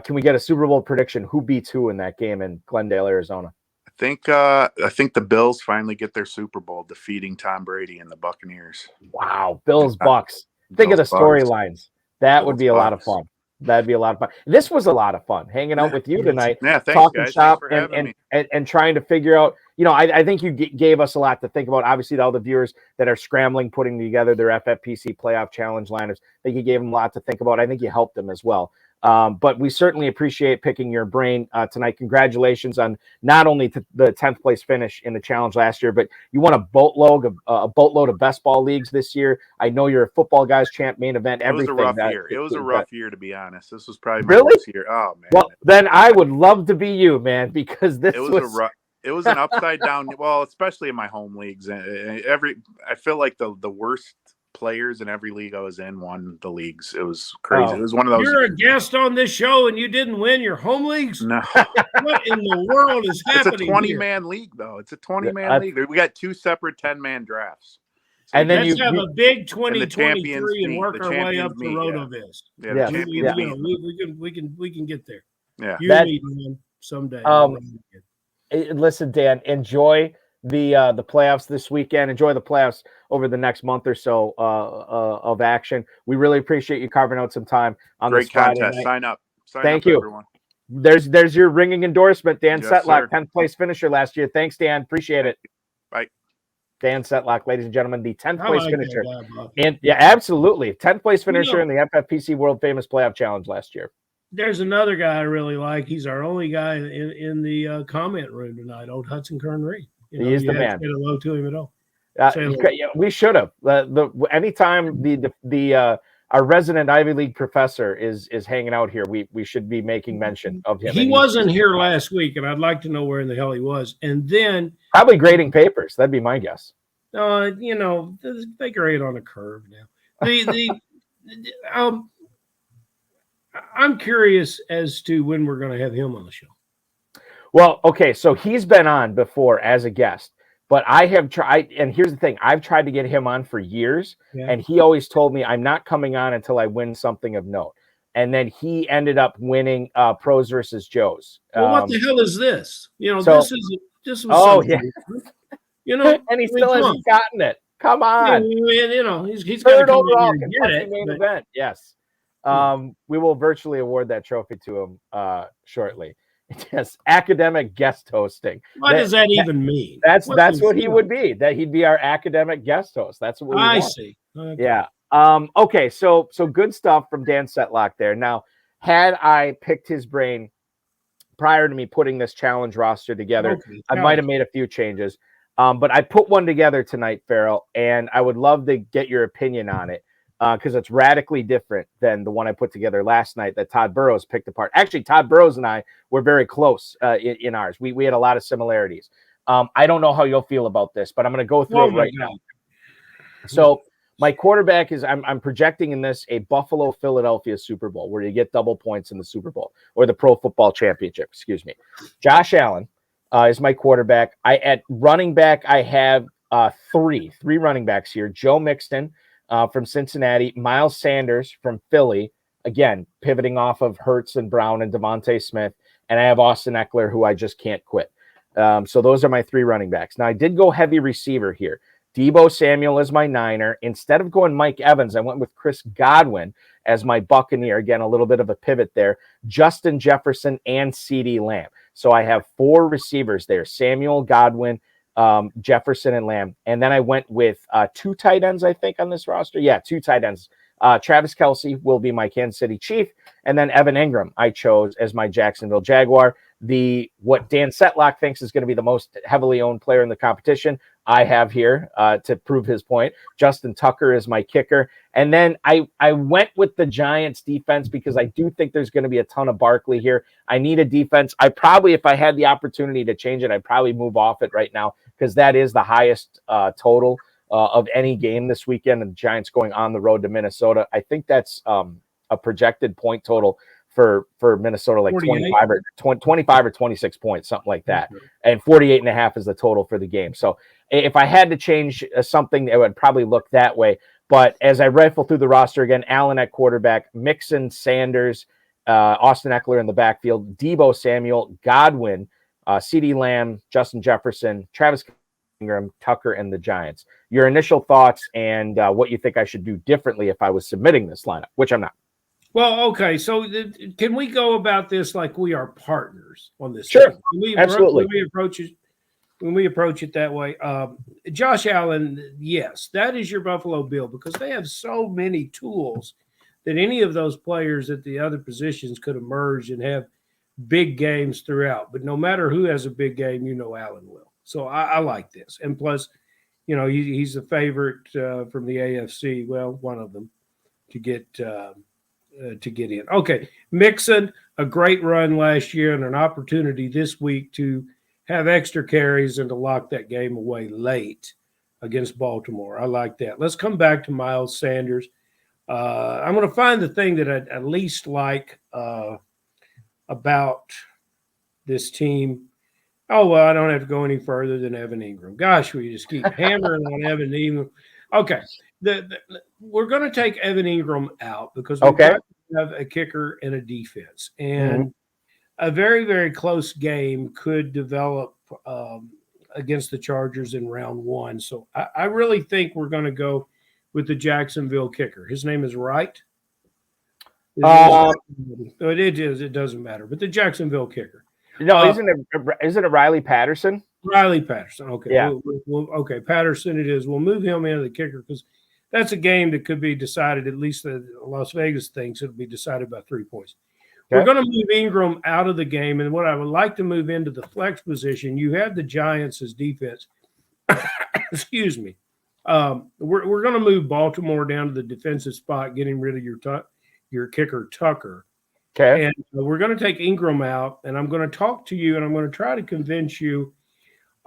Can we get a Super Bowl prediction? Who beats who in that game in Glendale, Arizona? I think the Bills finally get their Super Bowl, defeating Tom Brady and the Buccaneers. Wow. Bills Bucks. Think of the storylines. That would be a lot of fun. That'd be a lot of fun. This was a lot of fun hanging out with you tonight. Yeah, thanks, talking guys. shop Thanks for having me. And trying to figure out, I think you gave us a lot to think about. Obviously, to all the viewers that are scrambling, putting together their FFPC playoff challenge lineups, I think you gave them a lot to think about. I think you helped them as well. But we certainly appreciate picking your brain tonight. Congratulations on not only the 10th place finish in the challenge last year, but you won a boatload of best ball leagues this year. I know you're a football guys champ, main event, everything. It was a rough year. It was a rough year, to be honest. This was probably my worst year. Oh man. Well, then I would love to be you, man, because it was an upside down. Well, especially in my home leagues. I feel like the worst players in every league I was in won the leagues. It was crazy. It was one of those. You're a guest on this show and you didn't win your home leagues? No. What in the world is happening? It's a 20-man league, though. It's a 20-man league. We got 2 separate 10-man drafts. So and then let's have a big 2023 and work our way up to RotoViz. We can get there. Yeah, you need one someday. Listen, Dan, enjoy the playoffs this weekend. Enjoy the playoffs over the next month or so of action. We really appreciate you carving out some time on this Friday contest. night. Sign up. Thank you, everyone. There's your ringing endorsement, Dan Setlock, sir. 10th place finisher last year. Thanks, Dan. Appreciate it. Bye. Dan Setlock, ladies and gentlemen, the 10th place finisher. Guy, and yeah, absolutely. 10th place finisher in the FFPC World Famous Playoff Challenge last year. There's another guy I really like. He's our only guy in the comment room tonight, old Hudson Kern Reed. He is the man. Say hello to him at all. We should have. Anytime our resident Ivy League professor is hanging out here, we should be making mention of him. He wasn't here last week, and I'd like to know where in the hell he was. And then probably grading papers. That'd be my guess. They grade on a curve now. I'm curious as to when we're going to have him on the show. Well, okay, so he's been on before as a guest, but I have tried, and here's the thing, I've tried to get him on for years, and he always told me I'm not coming on until I win something of note. And then he ended up winning Pros versus Joes. Well, what the hell is this? This was yeah. And he still hasn't gotten it. Come on. He's got to come overall in here and get it. Main event. Yes. We will virtually award that trophy to him shortly. Yes, academic guest hosting. What does that even mean? That's what he would be. That he'd be our academic guest host. That's what we want. See. Okay. Yeah. Okay. So good stuff from Dan Setlock there. Now, had I picked his brain prior to me putting this challenge roster together, I might have made a few changes. But I put one together tonight, Farrell, and I would love to get your opinion on it. Because it's radically different than the one I put together last night that Todd Burrows picked apart. Actually, Todd Burrows and I were very close in ours. We had a lot of similarities. I don't know how you'll feel about this, but I'm going to go through it right now. So my quarterback is I'm projecting in this a Buffalo-Philadelphia Super Bowl where you get double points in the Super Bowl or the Pro Football Championship. Excuse me. Josh Allen is my quarterback. At running back I have three running backs here. Joe Mixon from Cincinnati, Miles Sanders from Philly, again, pivoting off of Hurts and Brown and Devontae Smith, and I have Austin Eckler, who I just can't quit. So those are my three running backs. Now, I did go heavy receiver here. Debo Samuel is my Niner. Instead of going Mike Evans, I went with Chris Godwin as my Buccaneer. Again, a little bit of a pivot there. Justin Jefferson and CeeDee Lamb. So I have four receivers there, Samuel, Godwin, Jefferson and Lamb. And then I went with two tight ends, I think, on this roster. Yeah, two tight ends. Travis Kelce will be my Kansas City Chief. And then Evan Ingram I chose as my Jacksonville Jaguar. What Dan Setlock thinks is going to be the most heavily owned player in the competition, I have here to prove his point. Justin Tucker is my kicker. And then I went with the Giants defense because I do think there's going to be a ton of Barkley here. I need a defense. I probably, if I had the opportunity to change it, I'd probably move off it right now because that is the highest total of any game this weekend. And the Giants going on the road to Minnesota. I think that's a projected point total for Minnesota, like 25 or 26 points, something like that. And 48.5 is the total for the game. So if I had to change something, it would probably look that way. But as I rifle through the roster again, Allen at quarterback, Mixon, Sanders, Austin Eckler in the backfield, Debo Samuel, Godwin, CeeDee Lamb, Justin Jefferson, Travis Ingram, Tucker, and the Giants. Your initial thoughts and what you think I should do differently if I was submitting this lineup, which I'm not. Well, okay. So can we go about this like we are partners on this? Sure. Absolutely. When we approach it that way, Josh Allen, yes, that is your Buffalo Bill because they have so many tools that any of those players at the other positions could emerge and have big games throughout. But no matter who has a big game, Allen will. So I like this. And plus, he's a favorite from the AFC. Well, one of them to get in. Okay, Mixon, a great run last year and an opportunity this week to have extra carries and to lock that game away late against Baltimore. I like that. Let's come back to Miles Sanders. I'm going to find the thing that I at least like about this team. Oh, well, I don't have to go any further than Evan Ingram. Gosh, we just keep hammering on Evan Ingram. Okay. We're going to take Evan Ingram out because we have a kicker and a defense. And a very, very close game could develop against the Chargers in round one. So I really think we're going to go with the Jacksonville kicker. His name is Wright. It is. It doesn't matter. But the Jacksonville kicker. No, isn't it Riley Patterson? Riley Patterson. Okay. Yeah. Okay, Patterson it is. We'll move him into the kicker because that's a game that could be decided, at least the Las Vegas thinks it'll be decided by 3 points. Okay. We're going to move Ingram out of the game, and what I would like to move into the flex position, you have the Giants as defense. Excuse me. We're going to move Baltimore down to the defensive spot, getting rid of your kicker Tucker. Okay. And we're going to take Ingram out, and I'm going to talk to you, and I'm going to try to convince you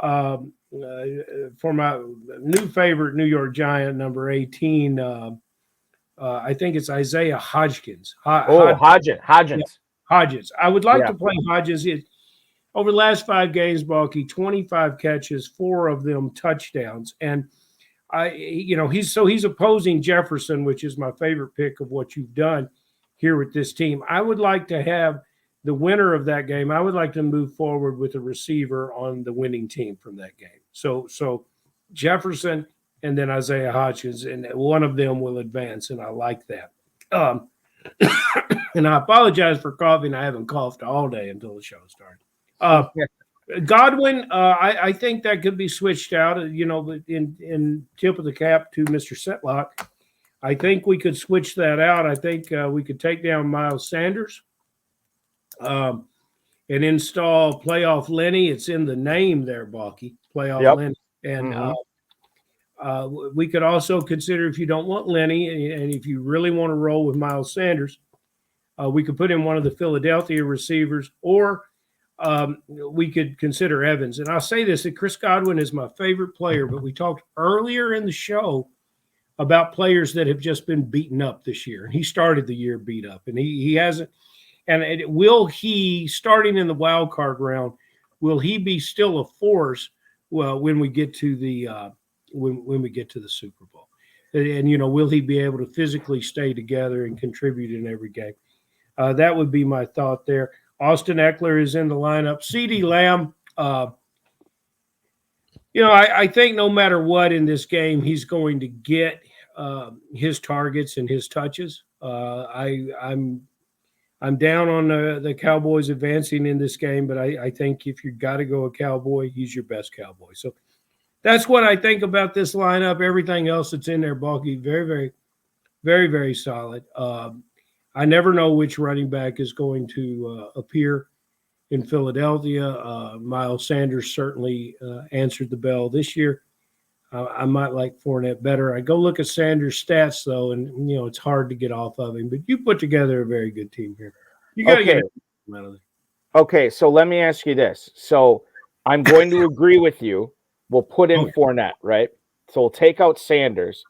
for my new favorite New York Giant, number 18. I think it's Isaiah Hodgins. Hodgins. Hodges. I would like Yeah. to play Hodges. Over the last 5 games, Balky, 25 catches, 4 of them touchdowns. And he's opposing Jefferson, which is my favorite pick of what you've done here with this team. I would like to have the winner of that game. I would like to move forward with a receiver on the winning team from that game. So Jefferson and then Isaiah Hodgins, and one of them will advance, and I like that. And I apologize for coughing. I haven't coughed all day until the show started. Godwin, I think that could be switched out, in tip of the cap to Mr. Setlock. I think we could switch that out. I think we could take down Miles Sanders and install Playoff Lenny. It's in the name there, Balky, Playoff Lenny. And we could also consider, if you don't want Lenny and if you really want to roll with Miles Sanders, we could put in one of the Philadelphia receivers, or we could consider Evans. And I'll say this, that Chris Godwin is my favorite player, but we talked earlier in the show about players that have just been beaten up this year. And he started the year beat up, and he hasn't. And will he, starting in the wild card round, will he be still a force? Well, when we get to the when we get to the Super Bowl, and will he be able to physically stay together and contribute in every game? That would be my thought there. Austin Eckler is in the lineup. CeeDee Lamb, I think no matter what in this game, he's going to get his targets and his touches. I'm down on the Cowboys advancing in this game, but I think if you got to go a Cowboy, he's your best Cowboy. So that's what I think about this lineup. Everything else that's in there, Balky, very, very, very, very solid. I never know which running back is going to appear in Philadelphia. Miles Sanders certainly answered the bell this year. I might like Fournette better. I go look at Sanders' stats, though, and, it's hard to get off of him. But you put together a very good team here. You got to get out of there. Okay, so let me ask you this. So I'm going to agree with you. We'll put in Fournette, right? So we'll take out Sanders.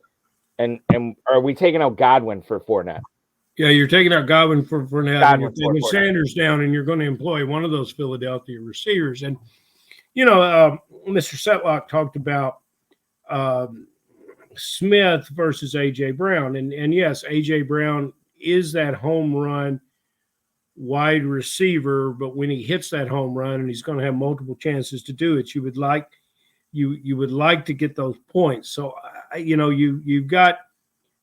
And are we taking out Godwin for Fournette? Yeah, you're taking out Godwin for Fournette, and you're taking Sanders down, and you're going to employ one of those Philadelphia receivers. And, Mr. Setlock talked about Smith versus A.J. Brown. And yes, A.J. Brown is that home run wide receiver, but when he hits that home run, and he's going to have multiple chances to do it, you would like to get those points. So, you've got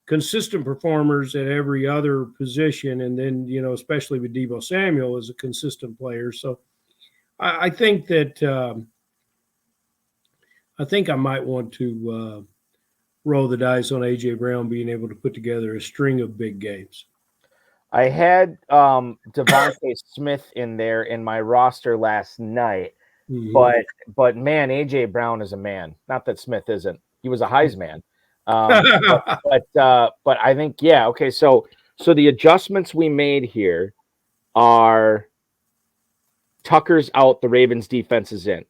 consistent performers at every other position, and then, especially with Deebo Samuel as a consistent player. So I think that I might want to roll the dice on A.J. Brown being able to put together a string of big games. I had Devontae Smith in there in my roster last night, but man, A.J. Brown is a man. Not that Smith isn't. He was a Heisman. But I think, yeah, okay. So the adjustments we made here are Tucker's out, the Ravens defense is in.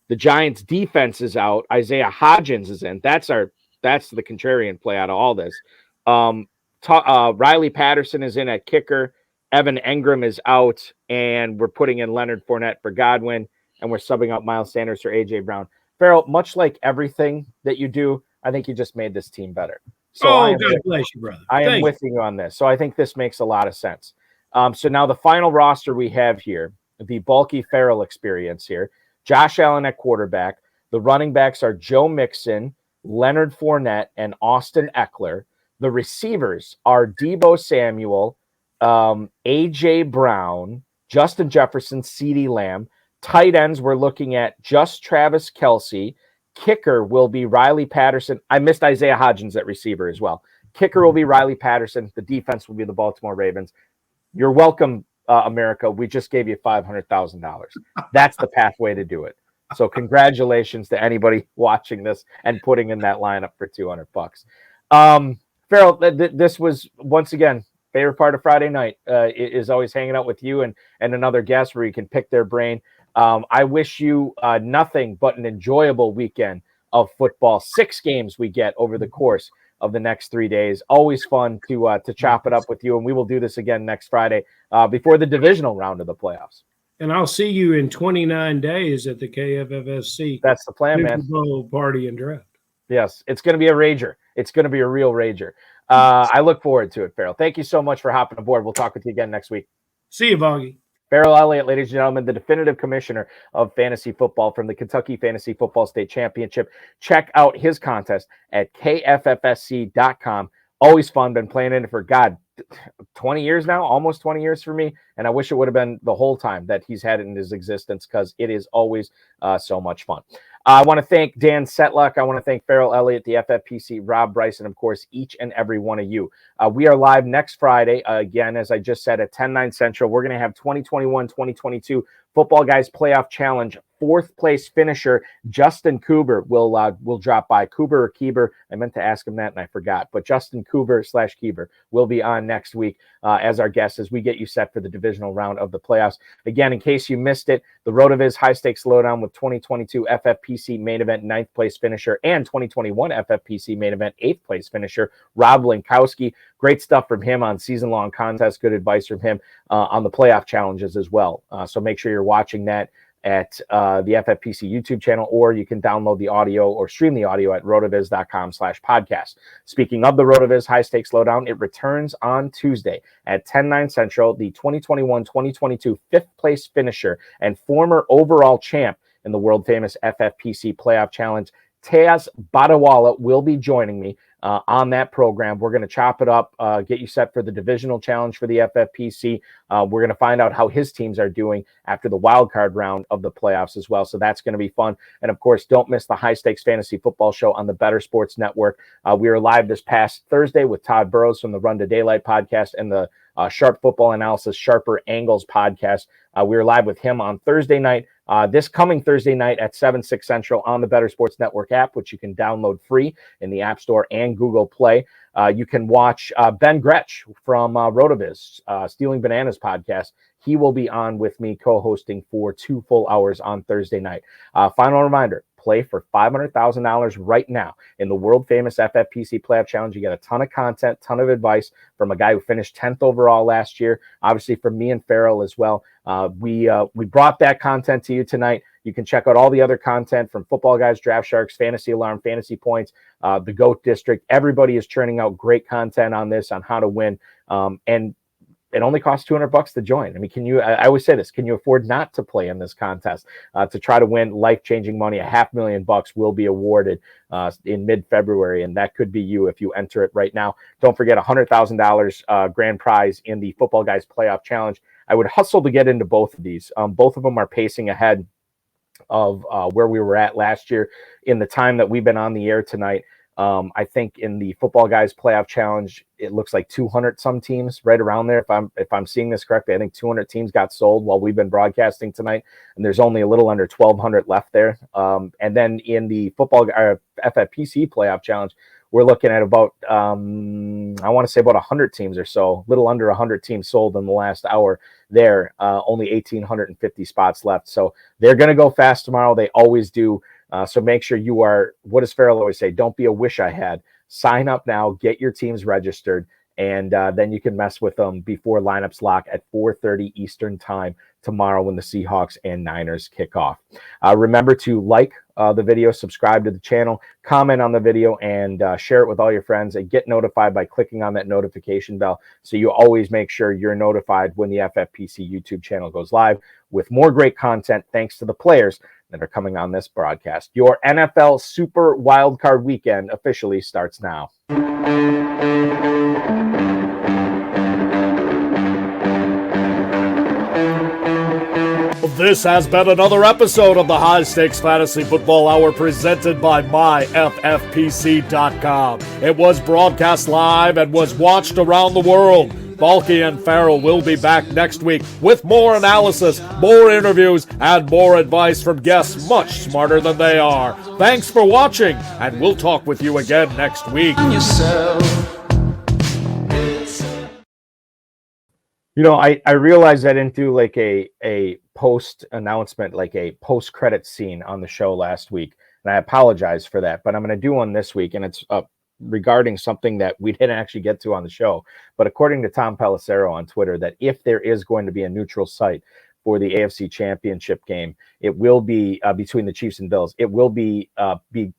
The Giants defense is out. Isaiah Hodgins is in. That's the contrarian play out of all this. Riley Patterson is in at kicker. Evan Engram is out, and we're putting in Leonard Fournette for Godwin, and we're subbing out Miles Sanders for A.J. Brown. Farrell, much like everything that you do, I think you just made this team better. So God bless you, brother. I am with you on this. So I think this makes a lot of sense. So now the final roster we have here, the bulky Farrell experience here, Josh Allen at quarterback. The running backs are Joe Mixon, Leonard Fournette, and Austin Eckler. The receivers are Deebo Samuel, A.J. Brown, Justin Jefferson, CeeDee Lamb. Tight ends, we're looking at just Travis Kelce. Kicker will be Riley Patterson. I missed Isaiah Hodgins at receiver as well. Kicker will be Riley Patterson. The defense will be the Baltimore Ravens. You're welcome, America. We just gave you $500,000. That's the pathway to do it. So congratulations to anybody watching this and putting in that lineup for $200. Farrell, this was once again favorite part of Friday night is always hanging out with you and another guest where you can pick their brain. I wish you nothing but an enjoyable weekend of football. 6 games we get over the course of the next 3 days. Always fun to chop it up with you, and we will do this again next Friday before the divisional round of the playoffs. And I'll see you in 29 days at the KFFSC. That's the plan, man. Super Bowl party and draft. Yes, it's going to be a rager. It's going to be a real rager. I look forward to it, Farrell. Thank you so much for hopping aboard. We'll talk with you again next week. See you, Boggy. Farrell Elliott, ladies and gentlemen, the definitive commissioner of fantasy football from the Kentucky Fantasy Football State Championship. Check out his contest at kffsc.com. Always fun. Been playing in it for, 20 years now, almost 20 years for me. And I wish it would have been the whole time that he's had it in his existence because it is always so much fun. I want to thank Dan Setlock. I want to thank Farrell Elliott, the FFPC, Rob Bryce, and, of course, each and every one of you. We are live next Friday, again, as I just said, at 10/9 Central. We're going to have 2021-2022 Football Guys Playoff Challenge. 4th place finisher Justin Kuber will drop by. Kuber or Keeber. I meant to ask him that and I forgot. But Justin Kuber/Keeber will be on next week as our guest as we get you set for the divisional round of the playoffs. Again, in case you missed it, the RotoViz High Stakes Lowdown with 2022 FFPC main event 9th place finisher and 2021 FFPC main event 8th place finisher Rob Linkowski. Great stuff from him on season-long contests. Good advice from him on the playoff challenges as well. So make sure you're watching that at the FFPC YouTube channel, or you can download the audio or stream the audio at rotoviz.com/podcast. Speaking of the RotoViz High Stakes Lowdown, it returns on Tuesday at 10/9 Central. The 2021-2022 5th place finisher and former overall champ in the world famous FFPC Playoff Challenge, Taz Badawala, will be joining me on that program. We're going to chop it up, get you set for the divisional challenge for the FFPC. We're going to find out how his teams are doing after the wild card round of the playoffs as well. So that's going to be fun. And of course, don't miss the High Stakes Fantasy Football Show on the Better Sports Network. We were live this past Thursday with Todd Burrows from the Run to Daylight podcast and the Sharp Football Analysis Sharper Angles podcast. We were live with him on Thursday night. This coming Thursday night at 7/6 Central on the Better Sports Network app, which you can download free in the App Store and Google Play. You can watch Ben Gretsch from RotoViz, Stealing Bananas podcast. He will be on with me co-hosting for 2 full hours on Thursday night. Final reminder, play for $500,000 right now in the world famous FFPC Playoff Challenge. You get a ton of content, ton of advice from a guy who finished 10th overall last year. Obviously from me and Farrell as well. We brought that content to you tonight. You can check out all the other content from Football Guys, Draft Sharks, Fantasy Alarm, Fantasy Points, the GOAT District. Everybody is churning out great content on this, on how to win. And it only costs $200 to join. I mean, I always say this, can you afford not to play in this contest to try to win life-changing money? $500,000 will be awarded in mid-February, and that could be you if you enter it right now. Don't forget $100,000 grand prize in the Football Guys Playoff Challenge. I would hustle to get into both of these. Both of them are pacing ahead of where we were at last year in the time that we've been on the air tonight. I think in the Football Guys Playoff Challenge, it looks like 200 some teams, right around there. If I'm seeing this correctly, I think 200 teams got sold while we've been broadcasting tonight, and there's only a little under 1,200 left there. And then in the FFPC Playoff Challenge, we're looking at about, I want to say about 100 teams or so, a little under 100 teams sold in the last hour there. Only 1,850 spots left. So they're going to go fast tomorrow. They always do. So make sure you are, what does Farrell always say? Don't be a wish I had. Sign up now, get your teams registered, and then you can mess with them before lineups lock at 4:30 Eastern time tomorrow when the Seahawks and Niners kick off. Remember to like the video, subscribe to the channel, comment on the video, and share it with all your friends, and get notified by clicking on that notification bell so you always make sure you're notified when the FFPC YouTube channel goes live with more great content thanks to the players that are coming on this broadcast. Your NFL Super Wildcard Weekend officially starts now. This has been another episode of the High Stakes Fantasy Football Hour presented by myffpc.com. It was broadcast live and was watched around the world Balky and Farrell will be back next week with more analysis, more interviews, and more advice from guests much smarter than they are. Thanks for watching, and we'll talk with you again next week. You know, I realized I didn't do like a post announcement, like a post credit scene on the show last week, and I apologize for that. But I'm going to do one this week, and it's regarding something that we didn't actually get to on the show. But according to Tom Pelissero on Twitter, that if there is going to be a neutral site for the AFC Championship game, it will be between the Chiefs and Bills. It will be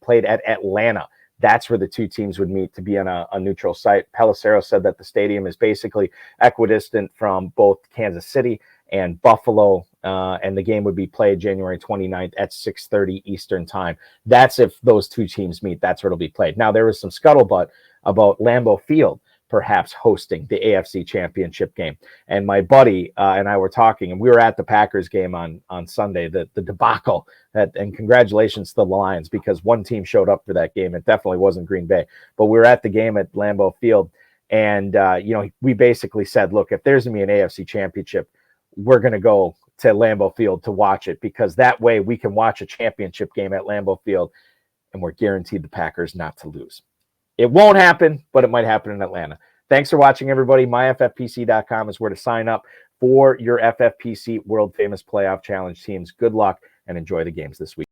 played at Atlanta. That's where the two teams would meet to be on a neutral site. Pelissero said that the stadium is basically equidistant from both Kansas City and Buffalo, and the game would be played January 29th at 6:30 Eastern time. That's if those two teams meet. That's where it'll be played. Now, there was some scuttlebutt about Lambeau Field perhaps hosting the AFC Championship game. And my buddy and I were talking, and we were at the Packers game on Sunday, the debacle. And congratulations to the Lions, because one team showed up for that game. It definitely wasn't Green Bay. But we were at the game at Lambeau Field, and we basically said, look, if there's going to be an AFC Championship, we're going to go to Lambeau Field to watch it, because that way we can watch a championship game at Lambeau Field, and we're guaranteed the Packers not to lose. It won't happen, but it might happen in Atlanta. Thanks for watching, everybody. MyFFPC.com is where to sign up for your FFPC World Famous Playoff Challenge teams. Good luck and enjoy the games this week.